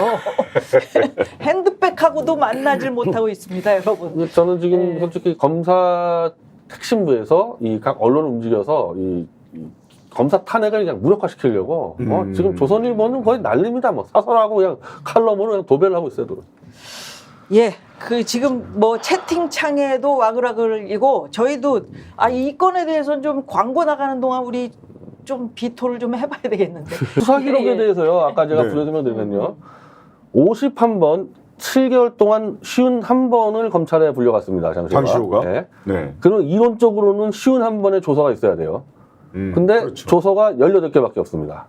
핸드백하고도 만나질 못하고 있습니다, 여러분.
근데 저는 지금
네.
솔직히 검사 핵심부에서 이 각 언론을 움직여서 이 검사 탄핵을 그냥 무력화시키려고 지금 조선일보는 거의 난립니다. 뭐 사설하고 그냥 칼럼으로 그냥 도배를 하고 있어요.
예, 그 지금 뭐 채팅창에도 와글와글이고 저희도 이 건에 대해서는 좀 광고 나가는 동안 우리 좀 비토를 좀 해봐야 되겠는데.
수사 기록에
예.
대해서요. 아까 제가
네.
설명드리면요. 51번 7개월 동안 51번을 검찰에 불려갔습니다.
장시호가?
네.
네.
그럼 이론적으로는 51번의 조서가 있어야 돼요. 근데
그렇죠.
조서가 18개밖에 없습니다.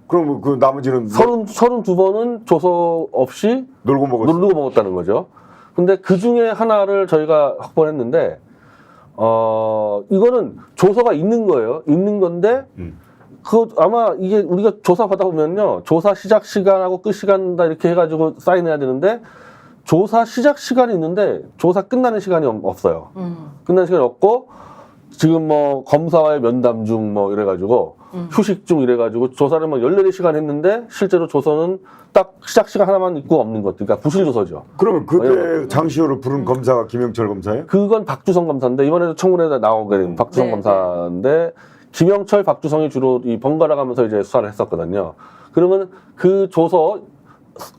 그럼 그 나머지는
32번은 조서 없이
놀고 먹었어.
누르고 먹었다는 거죠. 근데 그 중에 하나를 저희가 확보를 했는데, 이거는 조서가 있는 거예요. 있는 건데, 아마 이게 우리가 조사 받아보면요. 조사 시작 시간하고 끝 시간 다 이렇게 해가지고 사인해야 되는데, 조사 시작 시간이 있는데, 조사 끝나는 시간이 없어요. 끝나는 시간이 없고, 지금 뭐 검사와의 면담 중 뭐 이래가지고 휴식 중 이래가지고 조사를 막 14시간 했는데 실제로 조서는 딱 시작 시간 하나만 있고 없는 것들. 그러니까 부실 조서죠.
그러면 그때 장시호를 부른 검사가 김영철 검사예요?
그건 박주성 검사인데 이번에도 청문회에 나오게 된 박주성
네,
검사인데 김영철, 박주성이 주로 이 번갈아 가면서 이제 수사를 했었거든요. 그러면 그 조서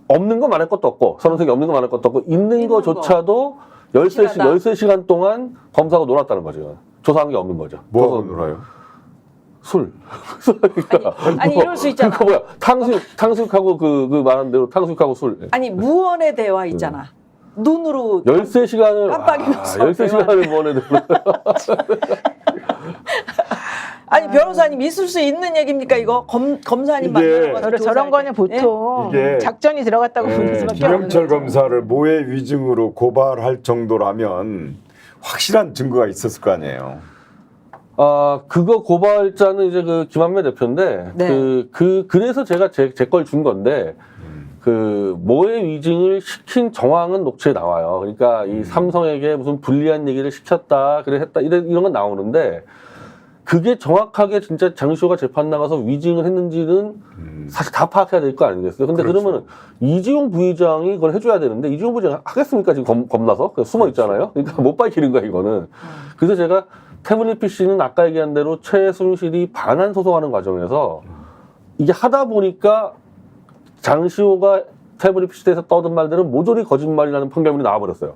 없는 거 말할 것도 없고 서른색이 없는 거 말할 것도 없고 있는
있는
거조차도
거.
13시간 동안 검사가 놀았다는 거죠. 조사한 게 없는 거죠.
뭐하고
조서-
놀아요?
술.
아니 이럴 수 있잖아.
그거 뭐야? 탕수육하고 그 말한 대로 탕수육하고 술.
아니 무언의 대화 있잖아. 눈으로
13시간을
깜빡이면서
13시간을 보내
아니 변호사님 있을 수 있는 얘기입니까 이거? 검사님
이게-
만나서
저런 거는 보통
이게-
작전이 들어갔다고 보는 수밖에 없는
김영철
거죠.
검사를 모해 위증으로 고발할 정도라면 확실한 증거가 있었을 거 아니에요.
그거 고발자는 이제 그 김한배 대표인데
네.
그래서 제가 제 걸 준 건데 그 모해 위증을 시킨 정황은 녹취에 나와요. 그러니까 이 삼성에게 무슨 불리한 얘기를 시켰다, 그래 했다 이런 건 나오는데 그게 정확하게 진짜 장시호가 재판 나가서 위증을 했는지는 사실 다 파악해야 될 거 아니겠어요? 근데
그렇죠.
그러면은 이지용 부의장이 그걸 해줘야 되는데 이지용 부의장 하겠습니까? 지금 겁나서 그냥 숨어 있잖아요. 그러니까 못 밝히는 거야 이거는. 그래서 제가 태블릿 PC는 아까 얘기한 대로 최순실이 반환 소송하는 과정에서 이게 하다 보니까 장시호가 태블릿 PC에서 떠든 말들은 모조리 거짓말이라는 판결문이 나와버렸어요.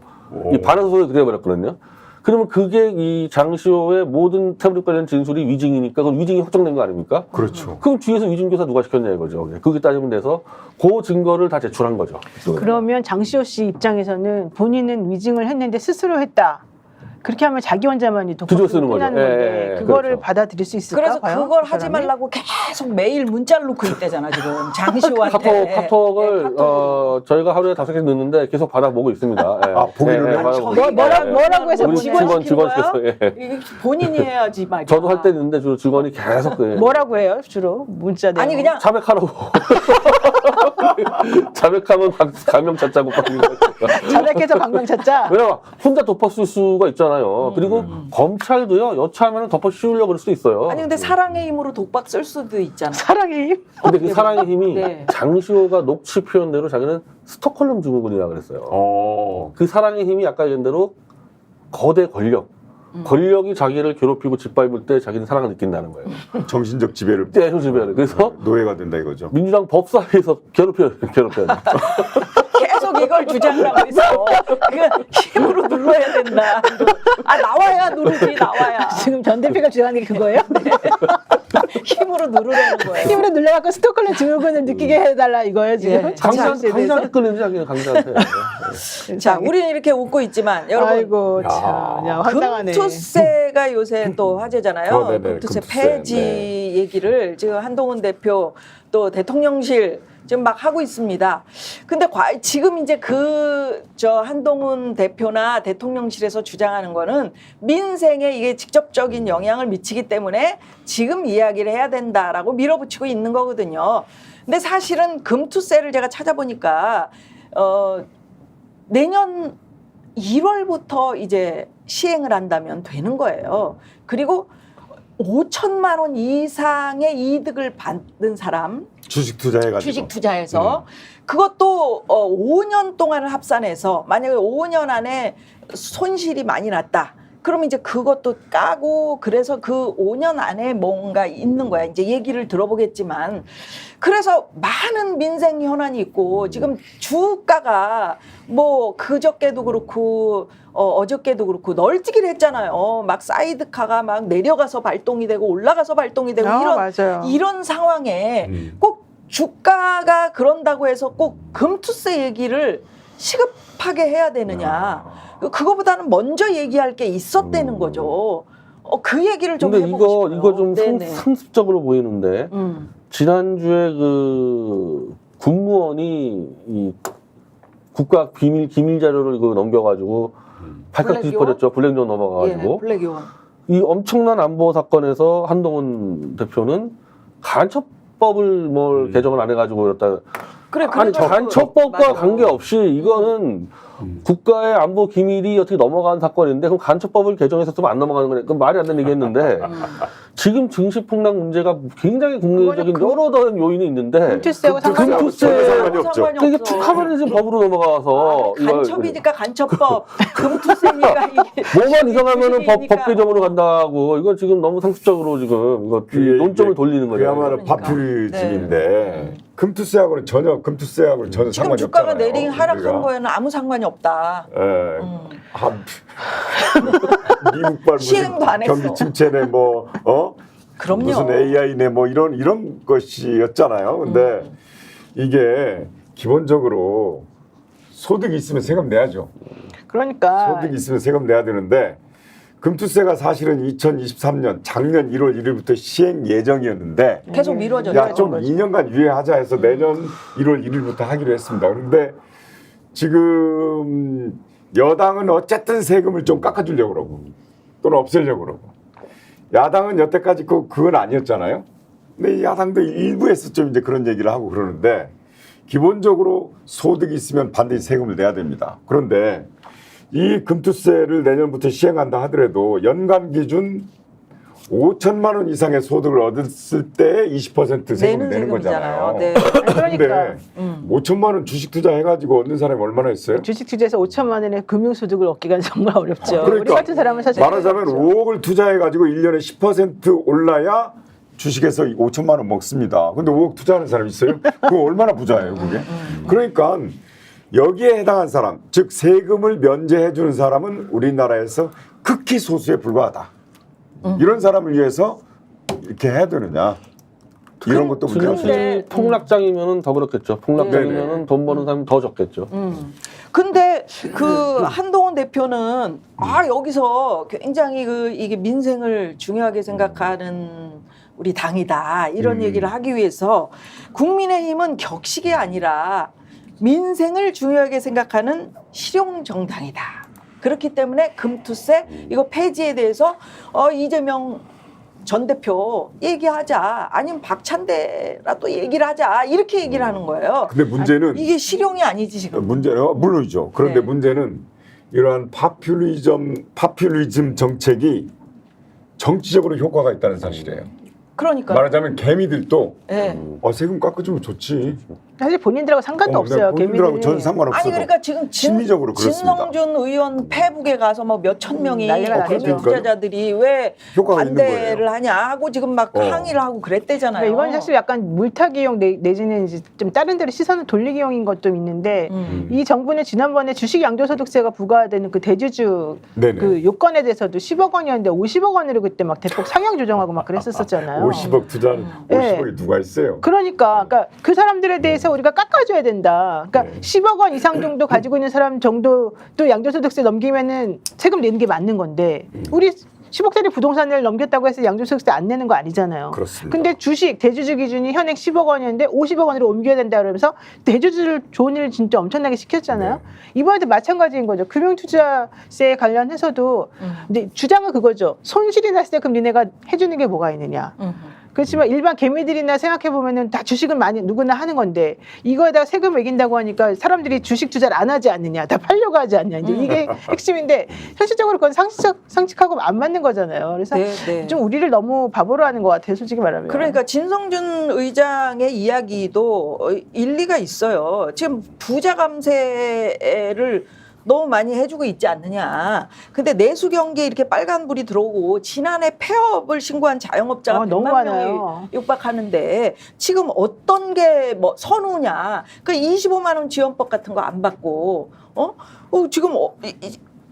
이 반환 소송이 그래 버렸거든요. 그러면 그게 이 장시호의 모든 태블릿 관련 진술이 위증이니까 그 위증이 확정된 거 아닙니까?
그렇죠.
그럼 뒤에서 위증교사 누가 시켰냐 이거죠. 그게 따지면 돼서 그 증거를 다 제출한 거죠.
그러면 장시호 씨 입장에서는 본인은 위증을 했는데 스스로 했다. 그렇게 하면 자기 혼자만이
뒤집어
독박으로
쓰는 거죠.
끝나는
예,
건데
예,
그거를
그렇죠.
받아들일 수 있을까?
그래서
과연?
그걸
그
하지
사람이?
말라고 계속 매일 문자를 놓고 있대잖아 지금 장시호한테.
카톡을
카톡으로.
저희가 하루에 5개 넣는데 계속 받아보고 있습니다. 예.
아, 보기로는?
받아보고
저희가
있습니다.
뭐라고 해서
우리
보내요?
직원께서 예.
이게 본인이 해야지 말이야.
저도 할 때 있는데 주로 직원이 계속
뭐라고 해요 주로 문자 내용?
아니 그냥
자백하라고. 자백하면 가명 찾자고
자백해서 방방 찾자.
왜냐면 혼자 덮어쓸 수가 있잖아요. 그리고 검찰도요 여차하면 덮어 씌우려고 그럴 수도 있어요.
아니 근데 사랑의 힘으로 독박 쓸 수도 있잖아.
사랑의 힘.
근데 그 사랑의 힘이
네.
장시호가 녹취 표현대로 자기는 스톡홀름 증후군이라고 그랬어요. 그 사랑의 힘이 아까 얘기한 대로 거대 권력. 권력이 자기를 괴롭히고 짓밟을 때 자기는 사랑을 느낀다는 거예요.
정신적 지배를
떼소지배를. 그래서
노예가 된다 이거죠.
민주당 법사위에서 괴롭혀야 돼.
계속 이걸 주장하고 있어. 그 힘으로 눌러야 된다. 아 나와야 누르지 나와야.
지금 전 대표가 주장하는 게 그거예요?
힘으로 누르라는 거예요.
힘으로 눌러갖고 스톡홀름 증후군을 느끼게 해달라 이거예요 지금?
예.
강자한테 끊는지 자기는 강자한테.
자, 우리는 이렇게 웃고 있지만 여러분
아이고 참 그냥 황당하네.
금투세가 요새 또 화제잖아요.
네네,
금투세
금투세.
폐지
네.
얘기를 지금 한동훈 대표 또 대통령실 지금 막 하고 있습니다. 근데 지금 이제 한동훈 대표나 대통령실에서 주장하는 거는 민생에 이게 직접적인 영향을 미치기 때문에 지금 이야기를 해야 된다라고 밀어붙이고 있는 거거든요. 근데 사실은 금투세를 제가 찾아보니까 내년 1월부터 이제 시행을 한다면 되는 거예요. 그리고 5천만 원 이상의 이득을 받는 사람
주식 투자해가지고.
주식 투자해서 그것도 5년 동안을 합산해서 만약에 5년 안에 손실이 많이 났다. 그러면 이제 그것도 까고 그래서 그 5년 안에 뭔가 있는 거야. 이제 얘기를 들어보겠지만 그래서 많은 민생 현안이 있고 지금 주가가 뭐 그저께도 그렇고 어저께도 그렇고 널뛰기를 했잖아요. 막 사이드카가 막 내려가서 발동이 되고 올라가서 발동이 되고
맞아요.
이런 상황에 꼭 주가가 그런다고 해서 꼭 금투세 얘기를 시급하게 해야 되느냐. 그거보다는 먼저 얘기할 게 있었다는 거죠. 그 얘기를 좀
근데
해보고 싶어요.
이거 좀
네네.
상습적으로 보이는데 지난주에 그 국무원이 이 국가 기밀 자료를 넘겨가지고 발칵 뒤집어졌죠. 블랙존 넘어가가지고.
예, 블랙요원.
이 엄청난 안보 사건에서 한동훈 대표는 간첩법을 개정을 안 해가지고 이렇다.
그래,
아니
그래가지고-
간첩법과
맞아.
관계없이 이거는 국가의 안보 기밀이 어떻게 넘어간 사건인데 그럼 간첩법을 개정해서 좀 안 넘어가는 거네. 그건 말이 안 되는 얘기했는데 지금 증시 폭락 문제가 굉장히 국내적인 여러 다른 요인이 있는데
금투세하고
금투세하고
상관없어요.
상관이 없죠.
이게 툭 하면 지금 법으로 넘어가서 이거
간첩이니까 간첩법, 금투세니까 이게
뭐만 이상하면은 법
주식이니까.
개정으로 간다고 이거 지금 너무 상습적으로 지금 이거
그게
논점을
이제
돌리는 거죠.
그야말로
그러니까.
파퓰리즘인데 금투세하고는 전혀
지금
상관이
주가가
없잖아요.
내린 하락한
우리가.
거에는 아무 상관이 없다.
예. 미국발
시행도 안 했어.
경기 침체네
그럼요.
무슨 AI네 이런 것이었잖아요. 근데 이게 기본적으로 소득이 있으면 세금 내야죠.
그러니까
소득이 있으면 세금 내야 되는데 금투세가 사실은 2023년 작년 1월 1일부터 시행 예정이었는데
계속 미뤄졌죠.
야 좀 2년간 유예하자 해서 내년 1월 1일부터 하기로 했습니다. 그런데 지금 여당은 어쨌든 세금을 좀 깎아주려고 그러고 또는 없애려고 그러고 야당은 여태까지 그건 아니었잖아요. 근데 야당도 일부에서 좀 이제 그런 얘기를 하고 그러는데 기본적으로 소득이 있으면 반드시 세금을 내야 됩니다. 그런데 이 금투세를 내년부터 시행한다 하더라도 연간 기준 5천만 원 이상의 소득을 얻었을 때 20% 세금을 내는 거잖아요.
네.
그러니까
5천만 원 주식 투자해가지고 얻는 사람이 얼마나 있어요?
주식 투자에서 5천만 원의 금융소득을 얻기가 정말 어렵죠. 우리 같은 사람은 사실
말하자면 5억을 투자해가지고 1년에 10% 올라야 주식에서 5천만 원 먹습니다. 근데 5억 투자하는 사람 있어요? 그거 얼마나 부자예요, 그게? 그러니까 여기에 해당한 사람, 즉 세금을 면제해 주는 사람은 우리나라에서 극히 소수에 불과하다. 이런 사람을 위해서 이렇게 해야 되느냐? 이런 것도 문제가
근데-
있어요.
폭락장이면은 더 그렇겠죠. 폭락장이면은 돈 버는 사람이 더 적겠죠.
근데 그 한동훈 대표는 여기서 굉장히 이게 민생을 중요하게 생각하는 우리 당이다 이런 얘기를 하기 위해서 국민의힘은 격식이 아니라 민생을 중요하게 생각하는 실용 정당이다. 그렇기 때문에 금투세 이거 폐지에 대해서 이재명 전 대표 얘기하자 아니면 박찬대라도 얘기를 하자 이렇게 얘기를 하는 거예요.
근데 문제는
이게 실용이 아니지 지금.
문제는 물론이죠. 그런데
네.
문제는 이러한 파퓰리즘 정책이 정치적으로 효과가 있다는 사실이에요.
그러니까.
말하자면 개미들도
네.
세금 깎아주면 좋지.
사실 본인들하고 상관도 없어요.
본인들하고
개미들이.
전 상관없어도.
아니 그러니까 지금
심리적으로 그렇습니다.
진성준 의원 페북에 가서 뭐 몇천 명이
난리가
개미
났죠.
투자자들이 왜
효과가 있는
반대를
거예요.
하냐 하고 지금 막 항의를 하고 그랬대잖아요.
그러니까 이건 사실 약간 물타기용 내지는 이제 좀 다른 데로 시선을 돌리기용인 것도 있는데 이 정부는 지난번에 주식 양도소득세가 부과되는 그 대주주
네네.
그 요건에 대해서도 10억 원이었는데 50억 원으로 그때 막 대폭 상향 조정하고 막 그랬었잖아요.
50억 투자는
네.
50억이 누가 있어요?
그러니까 그 사람들에 대해서 우리가 깎아줘야 된다. 그러니까 10억 원 이상 정도 가지고 있는 사람 정도 또 양도소득세 넘기면은 세금 내는 게 맞는 건데 우리 10억짜리 부동산을 넘겼다고 해서 양도소득세 안 내는 거 아니잖아요.
그렇습니다.
근데 주식 대주주 기준이 현행 10억 원이었는데 50억 원으로 옮겨야 된다 그러면서 대주주를 좋은 일을 진짜 엄청나게 시켰잖아요. 이번에도 마찬가지인 거죠. 금융투자세 관련해서도 근데 주장은 그거죠. 손실이 났을 때 그럼 니네가 해주는 게 뭐가 있느냐. 그렇지만 일반 개미들이나 생각해 보면은 다 주식은 많이 누구나 하는 건데 이거에다가 세금 매긴다고 하니까 사람들이 주식 투자를 안 하지 않느냐, 다 팔려고 하지 않냐. 이제 이게 핵심인데 현실적으로 그건 상식하고 안 맞는 거잖아요. 그래서
네.
좀 우리를 너무 바보로 하는 것 같아요, 솔직히 말하면.
그러니까 진성준 의장의 이야기도 일리가 있어요. 지금 부자 감세를 너무 많이 해주고 있지 않느냐. 근데 내수 경기에 이렇게 빨간불이 들어오고 지난해 폐업을 신고한 자영업자가
너무
100만 명이
많아요.
육박하는데 지금 어떤 게 뭐 선우냐. 그 25만 원 지원법 같은 거 안 받고 지금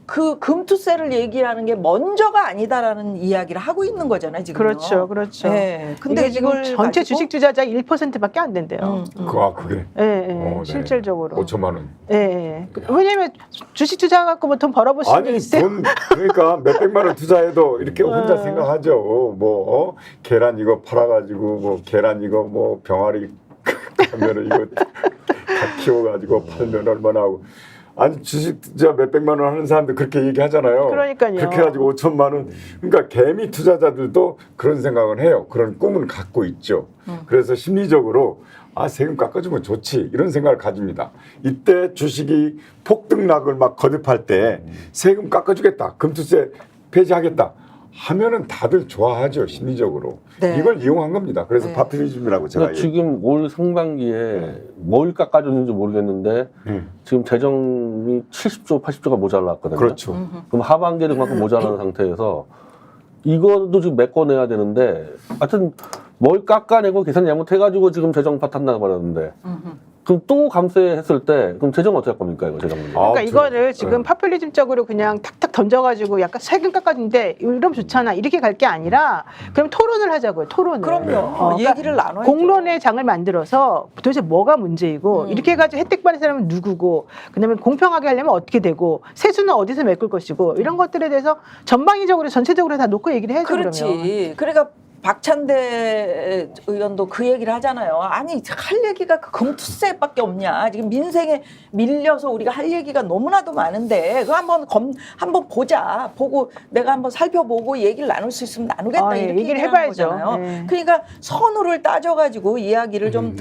그 금투세를 얘기하는 게 먼저가 아니다라는 이야기를 하고 있는 거잖아요 지금.
그렇죠.
네. 근데
이게 지금
이걸
전체
가지고-
주식 투자자 1%밖에 안 된대요.
그게
예, 예,
네.
실질적으로.
5천만 원.
예, 예. 왜냐면 주식 투자 갖고 뭐 돈 벌어보신 적
아니
있어요?
돈 그러니까 몇백만 원 투자해도 이렇게 혼자 생각하죠. 계란 이거 팔아가지고 계란 이거 병아리 하면은 이거 다 키워가지고 팔면 얼마나 하고. 아니 주식 투자 몇백만 원 하는 사람들 그렇게 얘기하잖아요.
그러니까요.
그렇게 해가지고 5천만 원. 그러니까 개미 투자자들도 그런 생각을 해요. 그런 꿈은 갖고 있죠. 그래서 심리적으로 세금 깎아주면 좋지 이런 생각을 가집니다. 이때 주식이 폭등락을 막 거듭할 때 세금 깎아주겠다, 금투세 폐지하겠다 하면은 다들 좋아하죠 심리적으로.
네.
이걸 이용한 겁니다. 그래서
네.
파퓰리즘이라고 제가
그러니까 지금 올 상반기에 뭘 깎아줬는지 모르겠는데 지금 재정이 70조, 80조가 모자랐거든요.
그렇죠.
그럼 하반기에도 그만큼 모자란 상태에서 이것도 지금 메꿔내야 되는데 하여튼 뭘 깎아내고 계산 잘못해가지고 지금 재정 파탄 나버렸는데 그럼 또 감세했을 때 그럼 재정 어떻게 할 겁니까 이거 재정 문제?
그러니까 이거를 지금 파퓰리즘적으로 그냥 탁탁 던져가지고 약간 세금 깎아주는데 이러면 좋잖아 이렇게 갈 게 아니라 그럼 토론을 하자고요. 토론을.
그럼요.
그러니까
얘기를 나눠야죠.
공론의 장을 만들어서 도대체 뭐가 문제이고 이렇게 해가지고 혜택 받는 사람은 누구고 그다음에 공평하게 하려면 어떻게 되고 세수는 어디서 메꿀 것이고 이런 것들에 대해서 전방위적으로 전체적으로 다 놓고 얘기를 해야죠.
그렇지.
그러면.
그러니까 박찬대 의원도 그 얘기를 하잖아요. 아니 할 얘기가 그 금투세밖에 없냐. 지금 민생에 밀려서 우리가 할 얘기가 너무나도 많은데 그거 한번 보자. 보고 내가 한번 살펴보고 얘기를 나눌 수 있으면 나누겠다.
예,
이렇게
얘기를
얘기하는
해봐야죠.
거잖아요.
예.
그러니까 선우를 따져가지고 이야기를 좀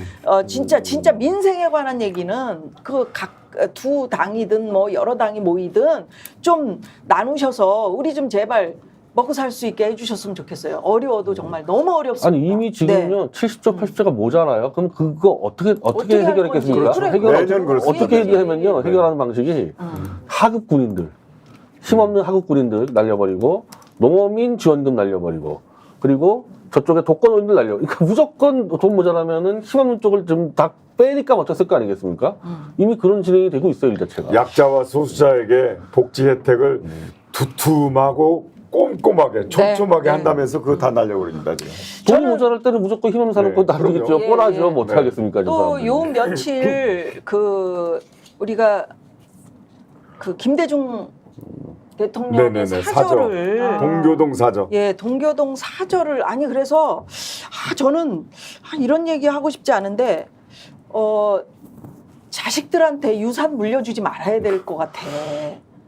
진짜 민생에 관한 얘기는 그 각 두 당이든 뭐 여러 당이 모이든 좀 나누셔서 우리 좀 제발 먹고 살 수 있게 해주셨으면 좋겠어요. 어려워도 정말 너무 어렵습니다.
아니 이미 지금요 70조, 80조가 모자라요. 그럼 그거 어떻게
어떻게 할
해결했겠습니까?
건지. 그래,
해결
매년 그렇습니다.
어떻게 해결하면요 해결하는 방식이 하급 군인들 힘없는 하급 군인들 날려버리고 농어민 지원금 날려버리고 그리고 저쪽에 독거노인들 날려. 그러니까 무조건 돈 모자라면은 힘없는 쪽을 좀 다 빼니까 어땠을 거 아니겠습니까? 이미 그런 진행이 되고 있어요 일 자체가.
약자와 소수자에게 복지 혜택을 두툼하고 꼼꼼하게 촘촘하게
네.
한다면서 그거 다 날려버립니다 지금.
돈이 모자랄 때는 무조건 힘없는 사람
네,
거 나르겠죠.
그럼요.
뻔하죠.
예,
뭐 어떻게 하겠습니까? 저
또
사람들이.
요 며칠 그 우리가 그 김대중 대통령의
네네네,
사절을
동교동 사저.
예, 동교동 사절을 아니 그래서 저는 이런 얘기 하고 싶지 않은데 자식들한테 유산 물려주지 말아야 될 것 같아.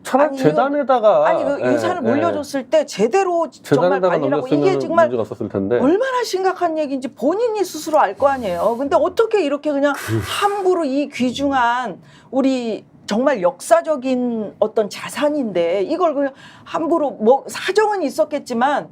차라리
아니,
재단에다가
아니 그 유산을 물려줬을 때 제대로 정말
재단에다가
관리라고 이게
넘겼으면
정말
문제가 없었을 텐데.
얼마나 심각한 얘기인지 본인이 스스로 알 거 아니에요. 근데 어떻게 이렇게 그냥 함부로 이 귀중한 우리 정말 역사적인 어떤 자산인데 이걸 그냥 함부로 뭐 사정은 있었겠지만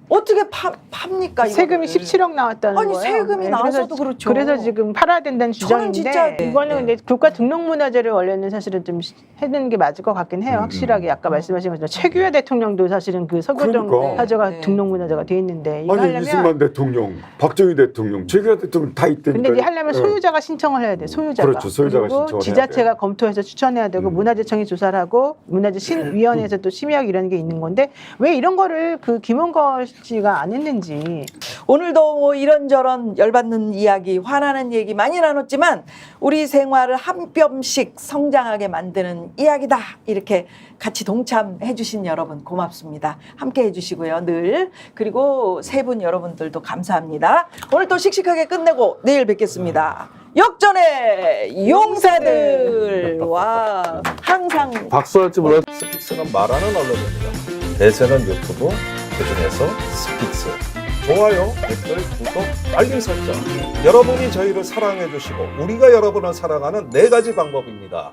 어떻게 팝니까?
세금이
이거를.
17억 나왔다는
아니,
거예요.
세금이 나와서도
그래서,
그렇죠.
그래서 지금 팔아야 된다는
저는
주장인데
진짜,
이거는
네.
이제 국가 등록문화재를 원래는 사실은 좀 해두는 게 맞을 것 같긴 해요. 확실하게 아까 말씀하신 것처럼 최규하 대통령도 사실은 그 서교동
그러니까.
사저가
네.
등록문화재가 돼 있는데 이거
아니
하려면
이승만 대통령, 박정희 대통령, 최규하 대통령 다 있다니까.
근데 이제 하려면 소유자가 신청을 해야 돼. 소유자가.
그렇죠. 소유자가
그리고
신청을
지자체가 검토해서 추천해야 되고 문화재청이 조사를 하고 문화재 심위원회에서 또 심의하고 이런 게 있는 건데 왜 이런 거를 그 김원걸 씨가 안 했는지.
오늘도 뭐 이런저런 열받는 이야기, 화나는 얘기 많이 나눴지만 우리 생활을 한 뼘씩 성장하게 만드는 이야기다. 이렇게 같이 동참해 주신 여러분 고맙습니다. 함께 해주시고요. 늘. 그리고 세 분 여러분들도 감사합니다. 오늘 또 씩씩하게 끝내고 내일 뵙겠습니다. 역전의 용사들. 와, 항상
박수할지 몰라.
스픽스는 말하는 언론입니다. 대세는 유튜브, 그중에서 스픽스. 좋아요, 댓글, 구독, 알림 설정. 여러분이 저희를 사랑해 주시고 우리가 여러분을 사랑하는 4가지 방법입니다.